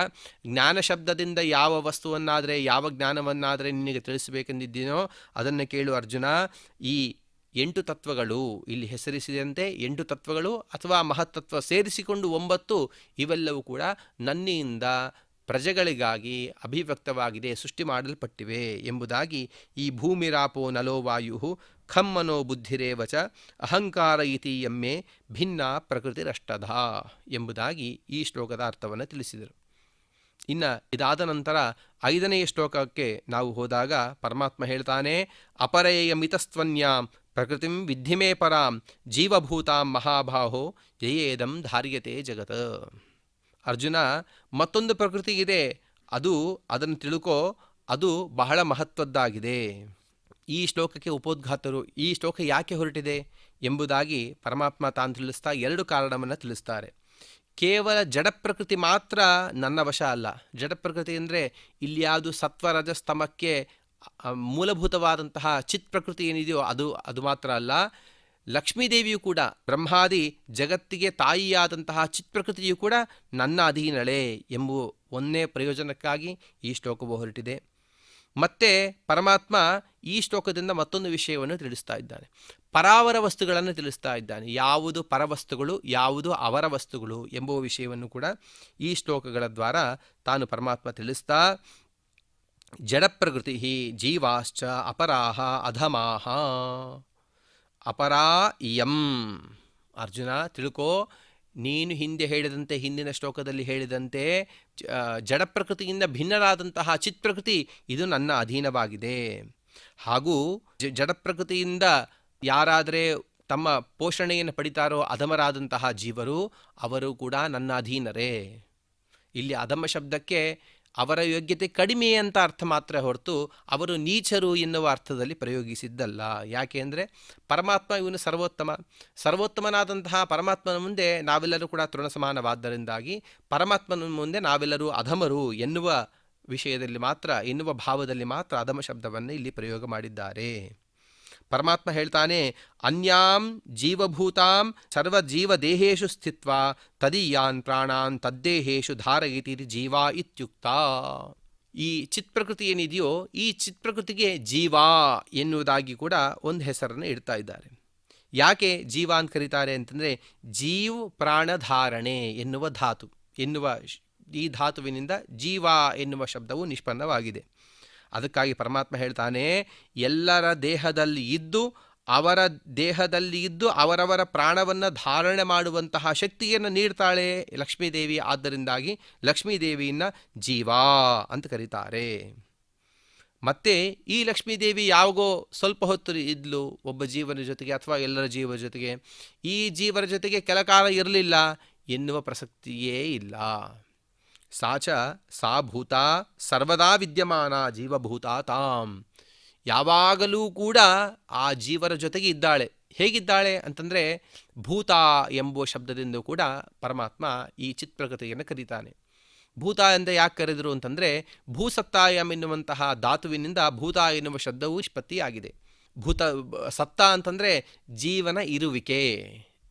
ಜ್ಞಾನ ಶಬ್ದದಿಂದ ಯಾವ ವಸ್ತುವನ್ನಾದರೆ, ಯಾವ ಜ್ಞಾನವನ್ನಾದರೆ ನಿನಗೆ ತಿಳಿಸಬೇಕೆಂದಿದ್ದೀನೋ ಅದನ್ನು ಕೇಳು ಅರ್ಜುನ. ಈ 8 ತತ್ವಗಳು ಇಲ್ಲಿ ಹೆಸರಿಸಿದಂತೆ 8 ತತ್ವಗಳು ಅಥವಾ ಮಹತ್ತತ್ವ ಸೇರಿಸಿಕೊಂಡು 9, ಇವೆಲ್ಲವೂ ಕೂಡ ನನ್ನಿಂದ ಪ್ರಜೆಗಳಿಗಾಗಿ ಅಭಿವ್ಯಕ್ತವಾಗಿದೆ, ಸೃಷ್ಟಿ ಮಾಡಲ್ಪಟ್ಟಿವೆ ಎಂಬುದಾಗಿ ಈ ಭೂಮಿರಾಪೋ ನಲೋ ವಾಯು ಖಂ ಮನೋ ಬುದ್ಧಿರೇವಚ ಅಹಂಕಾರ ಇತಿ ಎಮ್ಮೆ ಭಿನ್ನ ಪ್ರಕೃತಿರಷ್ಟಧ ಎಂಬುದಾಗಿ ಈ ಶ್ಲೋಕದ ಅರ್ಥವನ್ನು ತಿಳಿಸಿದರು. ಇನ್ನು ಇದಾದ ನಂತರ 5ನೇ ಶ್ಲೋಕಕ್ಕೆ ನಾವು ಹೋದಾಗ ಪರಮಾತ್ಮ ಹೇಳ್ತಾನೆ, ಅಪರೇಯ ಮಿತಸ್ತ್ವನ್ಯಾಂ ಪ್ರಕೃತಿಂ ವಿದ್ಧಿಮೇ ಪರಾಂ ಜೀವಭೂತಾಂ ಮಹಾಬಾಹೋ ಯಯೇದಂ ಧಾರ್ಯತೆ ಜಗತ್. ಅರ್ಜುನ, ಮತ್ತೊಂದು ಪ್ರಕೃತಿ ಇದೆ, ಅದನ್ನು ತಿಳ್ಕೋ, ಅದು ಬಹಳ ಮಹತ್ವದ್ದಾಗಿದೆ. ಈ ಶ್ಲೋಕಕ್ಕೆ ಉಪೋದ್ಘಾತರು ಈ ಶ್ಲೋಕ ಯಾಕೆ ಹೊರಟಿದೆ ಎಂಬುದಾಗಿ ಪರಮಾತ್ಮ ತಾನು ತಿಳಿಸ್ತಾ 2 ಕಾರಣವನ್ನು ತಿಳಿಸ್ತಾರೆ. ಕೇವಲ ಜಡ ಪ್ರಕೃತಿ ಮಾತ್ರ ನನ್ನ ವಶ ಅಲ್ಲ. ಜಡ ಪ್ರಕೃತಿ ಅಂದರೆ ಇಲ್ಲಿ ಯಾವುದು ಸತ್ವರಜಸ್ತಮಕ್ಕೆ ಮೂಲಭೂತವಾದಂತಹ ಚಿತ್ ಪ್ರಕೃತಿ ಏನಿದೆಯೋ ಅದು ಮಾತ್ರ ಅಲ್ಲ. ಲಕ್ಷ್ಮೀದೇವಿಯು ಕೂಡ, ಬ್ರಹ್ಮಾದಿ ಜಗತ್ತಿಗೆ ತಾಯಿಯಾದಂತಹ ಚಿತ್ ಪ್ರಕೃತಿಯು ಕೂಡ ನನ್ನ ಅಧೀನಳೆ ಎಂಬುವ ಒಂದೇ ಪ್ರಯೋಜನಕ್ಕಾಗಿ ಈ ಶ್ಲೋಕವು ಹೊರಟಿದೆ. ಮತ್ತೆ ಪರಮಾತ್ಮ ಈ ಶ್ಲೋಕದಿಂದ ಮತ್ತೊಂದು ವಿಷಯವನ್ನು ತಿಳಿಸ್ತಾ ಇದ್ದಾನೆ. ಪರಾವರ ವಸ್ತುಗಳನ್ನು ತಿಳಿಸ್ತಾ ಇದ್ದಾನೆ. ಯಾವುದು ಪರವಸ್ತುಗಳು, ಯಾವುದು ಅವರ ವಸ್ತುಗಳು ಎಂಬುವ ವಿಷಯವನ್ನು ಕೂಡ ಈ ಶ್ಲೋಕಗಳ ದ್ವಾರ ತಾನು ಪರಮಾತ್ಮ ತಿಳಿಸ್ತಾ, ಜಡಪ್ರಕೃತಿ ಜೀವಾಶ್ಚ ಅಪರಾಹ ಅಧಮಾಹ ಅಪರಾ ಇಯಂ. ಅರ್ಜುನ ತಿಳ್ಕೋ, ನೀನು ಹಿಂದಿನ ಶ್ಲೋಕದಲ್ಲಿ ಹೇಳಿದಂತೆ ಜಡಪ್ರಕೃತಿಯಿಂದ ಭಿನ್ನರಾದಂತಹ ಚಿತ್ಪ್ರಕೃತಿ ಇದು ನನ್ನ ಅಧೀನವಾಗಿದೆ. ಹಾಗೂ ಜಡಪ್ರಕೃತಿಯಿಂದ ಯಾರಾದರೆ ತಮ್ಮ ಪೋಷಣೆಯನ್ನು ಪಡಿತಾರೋ ಅಧಮರಾದಂತಹ ಜೀವರು, ಅವರು ಕೂಡ ನನ್ನ ಅಧೀನರೇ. ಇಲ್ಲಿ ಅಧಮ ಶಬ್ದಕ್ಕೆ ಅವರ ಯೋಗ್ಯತೆ ಕಡಿಮೆ ಅಂತ ಅರ್ಥ ಮಾತ್ರ ಹೊರತು ಅವರು ನೀಚರು ಎನ್ನುವ ಅರ್ಥದಲ್ಲಿ ಪ್ರಯೋಗಿಸಿದ್ದಲ್ಲ. ಯಾಕೆ ಅಂದರೆ ಪರಮಾತ್ಮ ಇವನು ಸರ್ವೋತ್ತಮನಾದಂತಹ ಪರಮಾತ್ಮನ ಮುಂದೆ ನಾವೆಲ್ಲರೂ ಕೂಡ ತೃಣಸಮಾನವಾದ್ದರಿಂದಾಗಿ ಪರಮಾತ್ಮನ ಮುಂದೆ ನಾವೆಲ್ಲರೂ ಅಧಮರು ಎನ್ನುವ ವಿಷಯದಲ್ಲಿ ಮಾತ್ರ, ಎನ್ನುವ ಭಾವದಲ್ಲಿ ಮಾತ್ರ ಅಧಮ ಶಬ್ದವನ್ನು ಇಲ್ಲಿ ಪ್ರಯೋಗ ಮಾಡಿದ್ದಾರೆ. ಪರಮಾತ್ಮ ಹೇಳ್ತಾನೆ, ಅನ್ಯಾಂ ಜೀವಭೂತಾಂ ಸರ್ವಜೀವದೇಹೇಶು ಸ್ಥಿತ್ವಾ ತದೀಯಾನ್ ಪ್ರಾಣಾನ್ ತದ್ದೇಹೇಶು ಧಾರಯತಿ ಜೀವಾ ಇತ್ಯುಕ್ತ. ಈ ಚಿತ್ಪ್ರಕೃತಿ ಏನಿದೆಯೋ ಈ ಚಿತ್ಪ್ರಕೃತಿಗೆ ಜೀವ ಎನ್ನುವುದಾಗಿ ಕೂಡ ಒಂದು ಹೆಸರನ್ನು ಇಡ್ತಾ ಇದ್ದಾರೆ. ಯಾಕೆ ಜೀವ ಅಂತ ಕರೀತಾರೆ ಅಂತಂದರೆ, ಜೀವ್ ಪ್ರಾಣಧಾರಣೆ ಎನ್ನುವ ಈ ಧಾತುವಿನಿಂದ ಜೀವ ಎನ್ನುವ ಶಬ್ದವು ನಿಷ್ಪನ್ನವಾಗಿದೆ. ಅದಕ್ಕಾಗಿ ಪರಮಾತ್ಮ ಹೇಳ್ತಾನೆ, ಎಲ್ಲರ ದೇಹದಲ್ಲಿ ಇದ್ದು ಅವರವರ ಪ್ರಾಣವನ್ನು ಧಾರಣೆ ಮಾಡುವಂತಹ ಶಕ್ತಿಯನ್ನು ನೀಡ್ತಾಳೆ ಲಕ್ಷ್ಮೀದೇವಿ. ಆದ್ದರಿಂದಾಗಿ ಲಕ್ಷ್ಮೀದೇವಿಯನ್ನು ಜೀವ ಅಂತ ಕರೀತಾರೆ. ಮತ್ತೆ ಈ ಲಕ್ಷ್ಮೀದೇವಿ ಯಾವಾಗೋ ಸ್ವಲ್ಪ ಹೊತ್ತು ಇದ್ಲು ಒಬ್ಬ ಜೀವನ ಜೊತೆಗೆ ಅಥವಾ ಎಲ್ಲರ ಜೀವರ ಜೊತೆಗೆ, ಈ ಜೀವರ ಜೊತೆಗೆ ಕೆಲ ಕಾಲ ಇರಲಿಲ್ಲ ಎನ್ನುವ ಪ್ರಸಕ್ತಿಯೇ ಇಲ್ಲ. ಸಾ ಭೂತ ಸರ್ವದಾ ವಿದ್ಯಮಾನ ಜೀವಭೂತ ತಾಂ. ಯಾವಾಗಲೂ ಕೂಡ ಆ ಜೀವರ ಜೊತೆಗೆ ಇದ್ದಾಳೆ. ಹೇಗಿದ್ದಾಳೆ ಅಂತಂದರೆ, ಭೂತ ಎಂಬುವ ಶಬ್ದದಿಂದ ಕೂಡ ಪರಮಾತ್ಮ ಈ ಚಿತ್ಪ್ರಕೃತಿಯನ್ನು ಕರೀತಾನೆ. ಭೂತ ಅಂತ ಯಾಕೆ ಕರೆದರು ಅಂತಂದರೆ, ಭೂಸತ್ತಾಯಂ ಎನ್ನುವಂತಹ ಧಾತುವಿನಿಂದ ಭೂತ ಎನ್ನುವ ಶಬ್ದವು ಉತ್ಪತ್ತಿಯಾಗಿದೆ. ಸತ್ತ ಅಂತಂದರೆ ಜೀವನ ಇರುವಿಕೆ.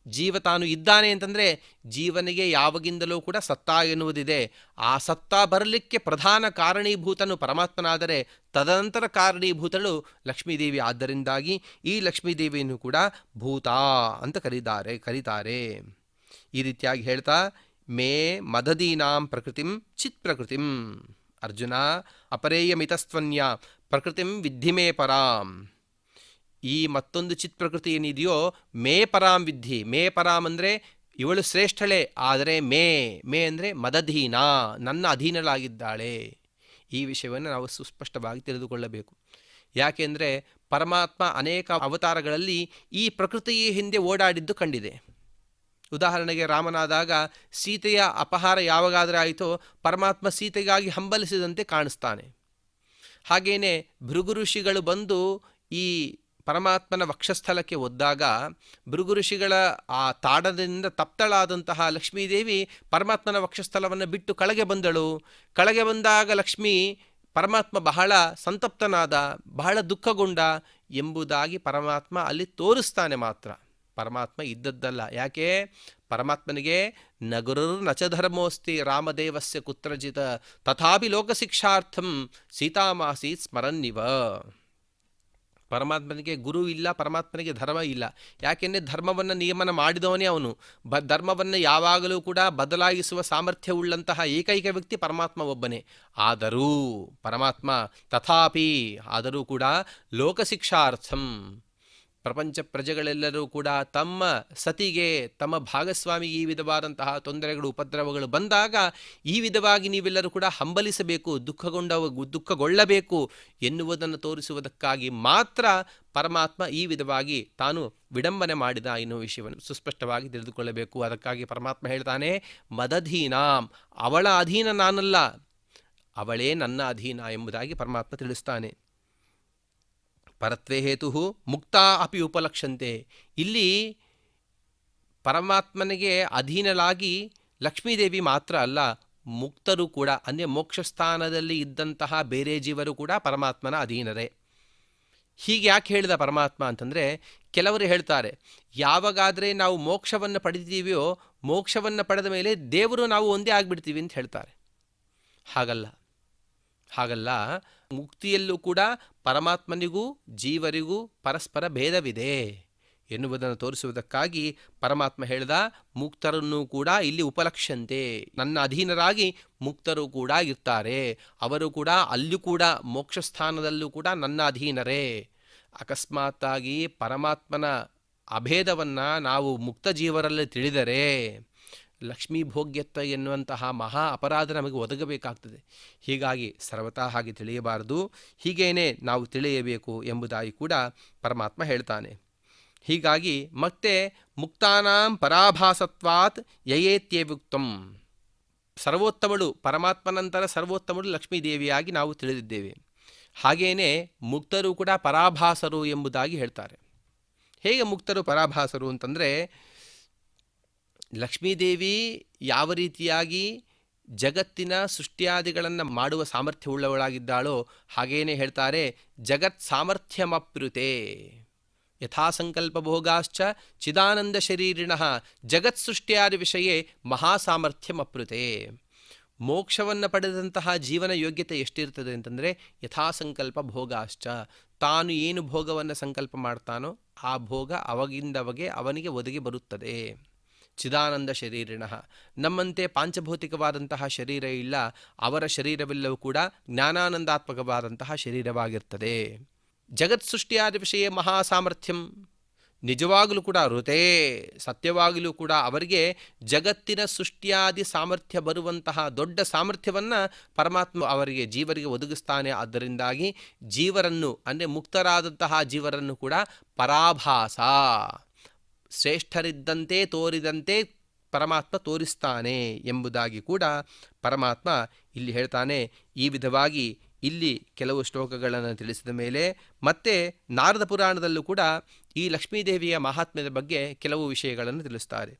ಜೀವ ತಾನು ಇದ್ದಾನೆ ಅಂತಂದರೆ ಜೀವನಿಗೆ ಯಾವಾಗಿಂದಲೂ ಕೂಡ ಸತ್ತ ಎನ್ನುವುದಿದೆ. ಆ ಸತ್ತ ಬರಲಿಕ್ಕೆ ಪ್ರಧಾನ ಕಾರಣೀಭೂತನು ಪರಮಾತ್ಮನಾದರೆ ತದನಂತರ ಕಾರಣೀಭೂತಳು ಲಕ್ಷ್ಮೀದೇವಿ. ಆದ್ದರಿಂದಾಗಿ ಈ ಲಕ್ಷ್ಮೀದೇವಿಯನ್ನು ಕೂಡ ಭೂತ ಅಂತ ಕರೀತಾರೆ. ಈ ರೀತಿಯಾಗಿ ಹೇಳ್ತಾ, ಮೇ ಮದದೀನಾಂ ಪ್ರಕೃತಿಂ ಚಿತ್ ಪ್ರಕೃತಿಂ. ಅರ್ಜುನ, ಅಪರೇಯಮಿತಸ್ತ್ವನ್ಯ ಪ್ರಕೃತಿಂ ವಿದ್ಧಿ ಮೇ ಪರಾಂ. ಈ ಮತ್ತೊಂದು ಚಿತ್ ಪ್ರಕೃತಿ ಏನಿದೆಯೋ ಮೇ ಪರಾಂ ವಿದ್ಧಿ. ಮೇ ಪರಾಂ ಅಂದರೆ ಇವಳು ಶ್ರೇಷ್ಠಳೆ, ಆದರೆ ಮೇ ಅಂದರೆ ಮದಧೀನ, ನನ್ನ ಅಧೀನಳಾಗಿದ್ದಾಳೆ. ಈ ವಿಷಯವನ್ನು ನಾವು ಸುಸ್ಪಷ್ಟವಾಗಿ ತಿಳಿದುಕೊಳ್ಳಬೇಕು. ಯಾಕೆಂದರೆ ಪರಮಾತ್ಮ ಅನೇಕ ಅವತಾರಗಳಲ್ಲಿ ಈ ಪ್ರಕೃತಿಯ ಹಿಂದೆ ಓಡಾಡಿದ್ದು ಕಂಡಿದೆ. ಉದಾಹರಣೆಗೆ ರಾಮನಾದಾಗ ಸೀತೆಯ ಅಪಹಾರ ಯಾವಾಗಾದರೆ ಆಯಿತೋ ಪರಮಾತ್ಮ ಸೀತೆಗಾಗಿ ಹಂಬಲಿಸಿದಂತೆ ಕಾಣಿಸ್ತಾನೆ. ಹಾಗೆಯೇ ಭೃಗು ಋಷಿಗಳು ಬಂದು ಈ ಪರಮಾತ್ಮನ ವಕ್ಷಸ್ಥಲಕ್ಕೆ ಒದ್ದಾಗ ಭೃಗು ಋಷಿಗಳ ಆ ತಾಡದಿಂದ ತಪ್ತಳಾದಂತಹ ಲಕ್ಷ್ಮೀದೇವಿ ಪರಮಾತ್ಮನ ವಕ್ಷಸ್ಥಲವನ್ನು ಬಿಟ್ಟು ಕೆಳಗೆ ಬಂದಳು. ಕೆಳಗೆ ಬಂದಾಗ ಲಕ್ಷ್ಮೀ ಪರಮಾತ್ಮ ಬಹಳ ಸಂತಪ್ತನಾದ, ಬಹಳ ದುಃಖಗೊಂಡ ಎಂಬುದಾಗಿ ಪರಮಾತ್ಮ ಅಲ್ಲಿ ತೋರಿಸ್ತಾನೆ. ಮಾತ್ರ ಪರಮಾತ್ಮ ಇದ್ದದ್ದಲ್ಲ. ಯಾಕೆ? ಪರಮಾತ್ಮನಿಗೆ ನಗುರು ನಚಧರ್ಮೋಸ್ತಿ ರಾಮದೇವಸ್ಯ ಕುತ್ರಜಿತ ತಥಾಪಿ ಲೋಕಶಿಕ್ಷಾರ್ಥಂ ಸೀತಾಮಾಸೀತ್ ಸ್ಮರನ್ನಿವ. ಪರಮಾತ್ಮನಿಗೆ ಗುರು ಇಲ್ಲ, ಪರಮಾತ್ಮನಿಗೆ ಧರ್ಮ ಇಲ್ಲ. ಯಾಕೆಂದರೆ ಧರ್ಮವನ್ನು ನಿಯಮನ ಮಾಡಿದವನೇ ಅವನು. ಧರ್ಮವನ್ನು ಯಾವಾಗಲೂ ಕೂಡ ಬದಲಾಯಿಸುವ ಸಾಮರ್ಥ್ಯವುಳ್ಳಂತಹ ಏಕೈಕ ವ್ಯಕ್ತಿ ಪರಮಾತ್ಮ ಒಬ್ಬನೇ. ಆದರೂ ಪರಮಾತ್ಮ ತಥಾಪಿ ಆದರೂ ಕೂಡ ಲೋಕಶಿಕ್ಷಾರ್ಥಂ ಪ್ರಪಂಚ ಪ್ರಜೆಗಳೆಲ್ಲರೂ ಕೂಡ ತಮ್ಮ ಸತಿಗೆ, ತಮ್ಮ ಭಾಗಸ್ವಾಮಿಗೆ ಈ ವಿಧವಾದಂತಹ ತೊಂದರೆಗಳು, ಉಪದ್ರವಗಳು ಬಂದಾಗ ಈ ವಿಧವಾಗಿ ನೀವೆಲ್ಲರೂ ಕೂಡ ಹಂಬಲಿಸಬೇಕು, ದುಃಖಗೊಳ್ಳಬೇಕು ಎನ್ನುವುದನ್ನು ತೋರಿಸುವುದಕ್ಕಾಗಿ ಮಾತ್ರ ಪರಮಾತ್ಮ ಈ ವಿಧವಾಗಿ ತಾನು ವಿಡಂಬನೆ ಮಾಡಿದ ಎನ್ನುವ ವಿಷಯವನ್ನು ಸುಸ್ಪಷ್ಟವಾಗಿ ತಿಳಿದುಕೊಳ್ಳಬೇಕು. ಅದಕ್ಕಾಗಿ ಪರಮಾತ್ಮ ಹೇಳ್ತಾನೆ, ಮದಧೀನಾಂ, ಅವಳ ಅಧೀನ ನಾನಲ್ಲ, ಅವಳೇ ನನ್ನ ಅಧೀನ ಎಂಬುದಾಗಿ ಪರಮಾತ್ಮ ತಿಳಿಸ್ತಾನೆ. ಪರತ್ವೇ ಹೇತು ಮುಕ್ತಾ ಅಪಿ ಉಪಲಕ್ಷಂತೆ. ಇಲ್ಲಿ ಪರಮಾತ್ಮನಿಗೆ ಅಧೀನಳಾಗಿ ಲಕ್ಷ್ಮೀದೇವಿ ಮಾತ್ರ ಅಲ್ಲ, ಮುಕ್ತರು ಕೂಡ, ಅಂದರೆ ಮೋಕ್ಷಸ್ಥಾನದಲ್ಲಿ ಇದ್ದಂತಹ ಬೇರೆ ಜೀವರು ಕೂಡ ಪರಮಾತ್ಮನ ಅಧೀನರೇ. ಹೀಗೆ ಯಾಕೆ ಹೇಳಿದ ಪರಮಾತ್ಮ ಅಂತಂದರೆ, ಕೆಲವರು ಹೇಳ್ತಾರೆ ಯಾವಾಗಾದರೆ ನಾವು ಮೋಕ್ಷವನ್ನು ಪಡೆದಿದ್ದೀವಿಯೋ ಮೋಕ್ಷವನ್ನು ಪಡೆದ ಮೇಲೆ ದೇವರು ನಾವು ಒಂದೇ ಆಗಿಬಿಡ್ತೀವಿ ಅಂತ ಹೇಳ್ತಾರೆ. ಹಾಗಲ್ಲ. ಮುಕ್ತಿಯಲ್ಲೂ ಕೂಡ ಪರಮಾತ್ಮನಿಗೂ ಜೀವರಿಗೂ ಪರಸ್ಪರ ಭೇದವಿದೆ ಎನ್ನುವುದನ್ನು ತೋರಿಸುವುದಕ್ಕಾಗಿ ಪರಮಾತ್ಮ ಹೇಳಿದ, ಮುಕ್ತರನ್ನು ಕೂಡ ಇಲ್ಲಿ ಉಪಲಕ್ಷಂತೆ, ನನ್ನ ಅಧೀನರಾಗಿ ಮುಕ್ತರು ಕೂಡ ಇರ್ತಾರೆ. ಅವರು ಕೂಡ ಅಲ್ಲೂ ಕೂಡ ಮೋಕ್ಷಸ್ಥಾನದಲ್ಲೂ ಕೂಡ ನನ್ನ ಅಧೀನರೇ. ಅಕಸ್ಮಾತ್ತಾಗಿ ಪರಮಾತ್ಮನ ಅಭೇದವನ್ನು ನಾವು ಮುಕ್ತ ಜೀವರಲ್ಲಿ ತಿಳಿದರೆ ಲಕ್ಷ್ಮೀ ಭೋಗ್ಯತ್ವ ಎನ್ನುವಂತಹ ಮಹಾ ಅಪರಾಧ ನಮಗೆ ಒದಗಬೇಕಾಗ್ತದೆ. ಹೀಗಾಗಿ ಸರ್ವತಾ ಹಾಗೆ ತಿಳಿಯಬಾರದು, ಹೀಗೇನೆ ನಾವು ತಿಳಿಯಬೇಕು ಎಂಬುದಾಗಿ ಕೂಡ ಪರಮಾತ್ಮ ಹೇಳ್ತಾನೆ. ಹೀಗಾಗಿ ಮತ್ತೆ ಮುಕ್ತಾನಾಂ ಪರಾಭಾಸತ್ವಾತ್ ಯಯೇತ್ಯೇವುಕ್ತಂ. ಸರ್ವೋತ್ತಮಳು ಪರಮಾತ್ಮನಂತರ ಸರ್ವೋತ್ತಮಳು ಲಕ್ಷ್ಮೀದೇವಿಯಾಗಿ ನಾವು ತಿಳಿದಿದ್ದೇವೆ. ಹಾಗೆಯೇ ಮುಕ್ತರು ಕೂಡ ಪರಾಭಾಸರು ಎಂಬುದಾಗಿ ಹೇಳ್ತಾರೆ. ಹೇಗೆ ಮುಕ್ತರು ಪರಾಭಾಸರು ಅಂತಂದರೆ, ಲಕ್ಷ್ಮೀದೇವಿ ಯಾವ ರೀತಿಯಾಗಿ ಜಗತ್ತಿನ ಸೃಷ್ಟಿಯಾದಿಗಳನ್ನು ಮಾಡುವ ಸಾಮರ್ಥ್ಯವುಳ್ಳವಳಾಗಿದ್ದಾಳೋ ಹಾಗೇನೆ ಹೇಳ್ತಾರೆ, ಜಗತ್ ಸಾಮರ್ಥ್ಯಮಪ್ಯುತೆ ಯಥಾಸಂಕಲ್ಪ ಭೋಗಾಶ್ಚ ಚಿದಾನಂದ ಶರೀರಿಣಃ ಜಗತ್ ಸೃಷ್ಟಿಯಾದಿ ವಿಷಯೇ ಮಹಾಸಾಮರ್ಥ್ಯಮಪ್ಯುತೆ. ಮೋಕ್ಷವನ್ನು ಪಡೆದಂತಹ ಜೀವನ ಯೋಗ್ಯತೆ ಎಷ್ಟಿರ್ತದೆ ಅಂತಂದರೆ, ಯಥಾಸಂಕಲ್ಪ ಭೋಗಾಶ್ಚ, ತಾನು ಏನು ಭೋಗವನ್ನು ಸಂಕಲ್ಪ ಮಾಡ್ತಾನೋ ಆ ಭೋಗ ಅವಾಗಿಂದವಗೆ ಅವನಿಗೆ ಒದಗಿ ಬರುತ್ತದೆ. ಚಿದಾನಂದ ಶರೀರಿಣಃ, ನಮ್ಮಂತೆ ಪಾಂಚಭೌತಿಕವಾದಂತಹ ಶರೀರ ಇಲ್ಲ, ಅವರ ಶರೀರವೆಲ್ಲವೂ ಕೂಡ ಜ್ಞಾನಾನಂದಾತ್ಮಕವಾದಂತಹ ಶರೀರವಾಗಿರ್ತದೆ. ಜಗತ್ ಸೃಷ್ಟಿಯಾದ ವಿಷಯ ಮಹಾಸಾಮರ್ಥ್ಯಂ, ನಿಜವಾಗಲೂ ಕೂಡ ಋತೇ ಸತ್ಯವಾಗಲೂ ಕೂಡ ಅವರಿಗೆ ಜಗತ್ತಿನ ಸೃಷ್ಟಿಯಾದಿ ಸಾಮರ್ಥ್ಯ ಬರುವಂತಹ ದೊಡ್ಡ ಸಾಮರ್ಥ್ಯವನ್ನು ಪರಮಾತ್ಮ ಅವರಿಗೆ ಜೀವರಿಗೆ ಒದಗಿಸ್ತಾನೆ. ಆದ್ದರಿಂದಾಗಿ ಜೀವರನ್ನು ಅಂದರೆ ಮುಕ್ತರಾದಂತಹ ಜೀವರನ್ನು ಕೂಡ ಪರಾಭಾಸ, ಶ್ರೇಷ್ಠರಿದ್ದಂತೆ ತೋರಿದಂತೆ ಪರಮಾತ್ಮ ತೋರಿಸ್ತಾನೆ ಎಂಬುದಾಗಿ ಕೂಡ ಪರಮಾತ್ಮ ಇಲ್ಲಿ ಹೇಳ್ತಾನೆ. ಈ ವಿಧವಾಗಿ ಇಲ್ಲಿ ಕೆಲವು ಶ್ಲೋಕಗಳನ್ನು ತಿಳಿಸಿದ ಮೇಲೆ ಮತ್ತೆ ನಾರದ ಪುರಾಣದಲ್ಲೂ ಕೂಡ ಈ ಲಕ್ಷ್ಮೀದೇವಿಯ ಮಹಾತ್ಮ್ಯದ ಬಗ್ಗೆ ಕೆಲವು ವಿಷಯಗಳನ್ನು ತಿಳಿಸ್ತಾರೆ.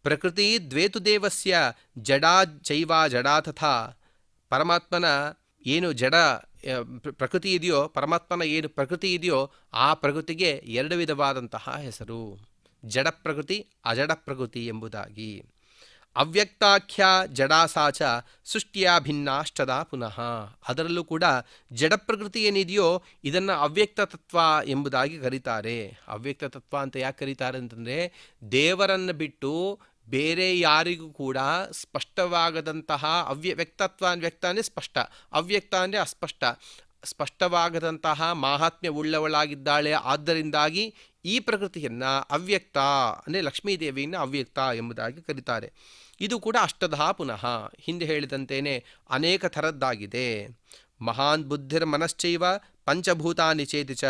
ಪ್ರಕೃತಿ ದ್ವೇತು ದೇವಸ್ಯ ಜಡಾ ಚೈವಾ ಜಡಾ ತಥಾ. ಪರಮಾತ್ಮನ ಏನು ಜಡ ಪ್ರಕೃತಿ ಇದೆಯೋ, ಪರಮಾತ್ಮನ ಏನು ಪ್ರಕೃತಿ ಇದೆಯೋ ಆ ಪ್ರಕೃತಿಗೆ ಎರಡು ವಿಧವಾದಂತಹ ಹೆಸರು, ಜಡ ಪ್ರಕೃತಿ ಅಜಡ ಪ್ರಕೃತಿ ಎಂಬುದಾಗಿ. ಅವ್ಯಕ್ತಾಖ್ಯ ಜಡಾಸಾಚ ಸೃಷ್ಟಿಯ ಭಿನ್ನಾಷ್ಟದ ಪುನಃ. ಅದರಲ್ಲೂ ಕೂಡ ಜಡ ಪ್ರಕೃತಿ ಏನಿದೆಯೋ ಇದನ್ನು ಅವ್ಯಕ್ತ ತತ್ವ ಎಂಬುದಾಗಿ ಕರೀತಾರೆ. ಅವ್ಯಕ್ತ ತತ್ವ ಅಂತ ಯಾಕೆ ಕರೀತಾರೆ ಅಂತಂದರೆ, ದೇವರನ್ನು ಬಿಟ್ಟು ಬೇರೆ ಯಾರಿಗೂ ಕೂಡ ಸ್ಪಷ್ಟವಾಗದಂತಹ ವ್ಯಕ್ತತ್ವ. ವ್ಯಕ್ತ ಅಂದರೆ ಸ್ಪಷ್ಟ, ಅವ್ಯಕ್ತ ಅಂದರೆ ಅಸ್ಪಷ್ಟ. ಸ್ಪಷ್ಟವಾಗದಂತಹ ಮಾಹಾತ್ಮ್ಯವುಳ್ಳವಳಾಗಿದ್ದಾಳೆ. ಆದ್ದರಿಂದಾಗಿ ಈ ಪ್ರಕೃತಿಯನ್ನು ಅವ್ಯಕ್ತ ಅಂದರೆ ಲಕ್ಷ್ಮೀದೇವಿಯನ್ನು ಅವ್ಯಕ್ತ ಎಂಬುದಾಗಿ ಕರೀತಾರೆ. ಇದು ಕೂಡ ಅಷ್ಟದಾ ಪುನಃ ಹಿಂದೆ ಹೇಳಿದಂತೇನೆ ಅನೇಕ ಥರದ್ದಾಗಿದೆ. ಮಹಾನ್ ಬುದ್ಧಿರ್ ಮನಶ್ಚೈವ ಪಂಚಭೂತಾನಿ ಚೇತಿ ಚ.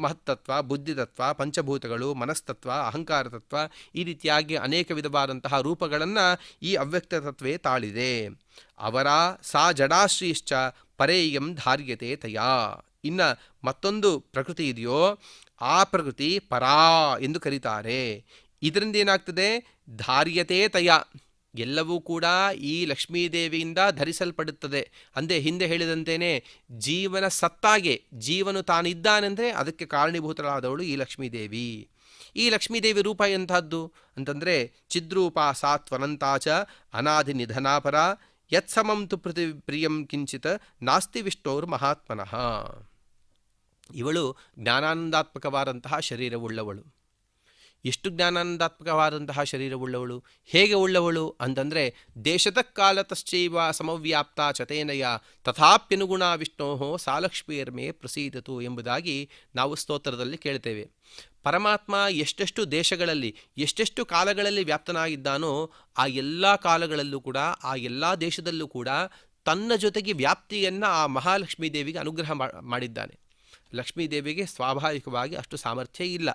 ಮಹತ್ತತ್ವ, ಬುದ್ಧಿತತ್ವ, ಪಂಚಭೂತಗಳು, ಮನಸ್ತತ್ವ, ಅಹಂಕಾರ ತತ್ವ, ಈ ರೀತಿಯಾಗಿ ಅನೇಕ ವಿಧವಾದಂತಹ ರೂಪಗಳನ್ನು ಈ ಅವ್ಯಕ್ತ ತತ್ವೇ ತಾಳಿದೆ. ಅವರ ಸಾ ಜಡಾಶ್ರೀಶ್ಚ ಪರೇಯಂ ಧಾರ್ಯತೆ ತಯಾ. ಇನ್ನು ಮತ್ತೊಂದು ಪ್ರಕೃತಿ ಇದೆಯೋ ಆ ಪ್ರಕೃತಿ ಪರಾ ಎಂದು ಕರೀತಾರೆ. ಇದರಿಂದ ಏನಾಗ್ತದೆ? ಧಾರ್ಯತೆ ತಯ, ಎಲ್ಲವೂ ಕೂಡ ಈ ಲಕ್ಷ್ಮೀದೇವಿಯಿಂದ ಧರಿಸಲ್ಪಡುತ್ತದೆ. ಅಂದೇ ಹಿಂದೆ ಹೇಳಿದಂತೇನೆ ಜೀವನ ಸತ್ತಾಗೆ, ಜೀವನು ತಾನಿದ್ದಾನೆಂದರೆ ಅದಕ್ಕೆ ಕಾರಣೀಭೂತರಾದವಳು ಈ ಲಕ್ಷ್ಮೀದೇವಿ. ಈ ಲಕ್ಷ್ಮೀದೇವಿ ರೂಪ ಎಂಥದ್ದು ಅಂತಂದರೆ ಚಿದ್ರೂಪ ಸಾತ್ವನಂತಾಚ ಅನಾದಿ ನಿಧನಾಪರ ಯತ್ಸಮಂ ತು ಪ್ರಿಯಂ ಕಿಂಚಿತ್ ನಾಸ್ತಿ ವಿಷ್ಣೋರ್ ಮಹಾತ್ಮನಃ. ಇವಳು ಜ್ಞಾನಾನಂದಾತ್ಮಕವಾದಂತಹ ಶರೀರವುಳ್ಳವಳು. ಎಷ್ಟು ಜ್ಞಾನಾನಂದಾತ್ಮಕವಾದಂತಹ ಶರೀರವುಳ್ಳವಳು, ಹೇಗೆ ಉಳ್ಳವಳು ಅಂತಂದರೆ ದೇಶದ ಕಾಲತಶ್ಚೈವ ಸಮವ್ಯಾಪ್ತ ಚತೇನಯ ತಥಾಪ್ಯನುಗುಣ ವಿಷ್ಣೋ ಸಾ ಲಕ್ಷ್ಮೀರ್ಮೇ ಪ್ರಸೀದತು ಎಂಬುದಾಗಿ ನಾವು ಸ್ತೋತ್ರದಲ್ಲಿ ಕೇಳ್ತೇವೆ. ಪರಮಾತ್ಮ ಎಷ್ಟೆಷ್ಟು ದೇಶಗಳಲ್ಲಿ ಎಷ್ಟೆಷ್ಟು ಕಾಲಗಳಲ್ಲಿ ವ್ಯಾಪ್ತನಾಗಿದ್ದಾನೋ ಆ ಎಲ್ಲ ಕಾಲಗಳಲ್ಲೂ ಕೂಡ ಆ ಎಲ್ಲ ದೇಶದಲ್ಲೂ ಕೂಡ ತನ್ನ ಜೊತೆಗೆ ವ್ಯಾಪ್ತಿಯನ್ನು ಆ ಮಹಾಲಕ್ಷ್ಮೀ ದೇವಿಗೆ ಅನುಗ್ರಹ ಮಾಡಿದ್ದಾನೆ. ಲಕ್ಷ್ಮೀದೇವಿಗೆ ಸ್ವಾಭಾವಿಕವಾಗಿ ಅಷ್ಟು ಸಾಮರ್ಥ್ಯ ಇಲ್ಲ,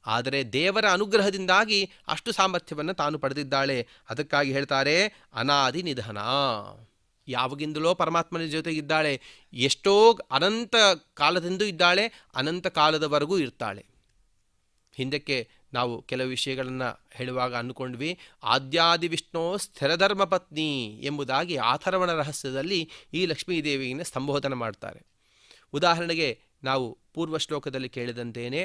ಆದರೆ ದೇವರ ಅನುಗ್ರಹದಿಂದಾಗಿ ಅಷ್ಟು ಸಾಮರ್ಥ್ಯವನ್ನು ತಾನು ಪಡೆದಿದ್ದಾಳೆ. ಅದಕ್ಕಾಗಿ ಹೇಳ್ತಾರೆ ಅನಾದಿ ನಿಧನ. ಯಾವಾಗಿಂದಲೋ ಪರಮಾತ್ಮನ ಜೊತೆಗಿದ್ದಾಳೆ, ಎಷ್ಟೋ ಅನಂತ ಕಾಲದಿಂದ ಇದ್ದಾಳೆ, ಅನಂತ ಕಾಲದವರೆಗೂ ಇರ್ತಾಳೆ. ಹಿಂದಕ್ಕೆ ನಾವು ಕೆಲವು ವಿಷಯಗಳನ್ನು ಹೇಳುವಾಗ ಅಂದುಕೊಂಡ್ವಿ, ಆದ್ಯಾದಿ ವಿಷ್ಣು ಸ್ಥಿರಧರ್ಮ ಪತ್ನಿ ಎಂಬುದಾಗಿ ಆಥರ್ವಣ ರಹಸ್ಯದಲ್ಲಿ ಈ ಲಕ್ಷ್ಮೀದೇವಿಯನ್ನು ಸಂಬೋಧನೆ ಮಾಡ್ತಾರೆ. ಉದಾಹರಣೆಗೆ ನಾವು ಪೂರ್ವ ಶ್ಲೋಕದಲ್ಲಿ ಕೇಳಿದಂತೇನೆ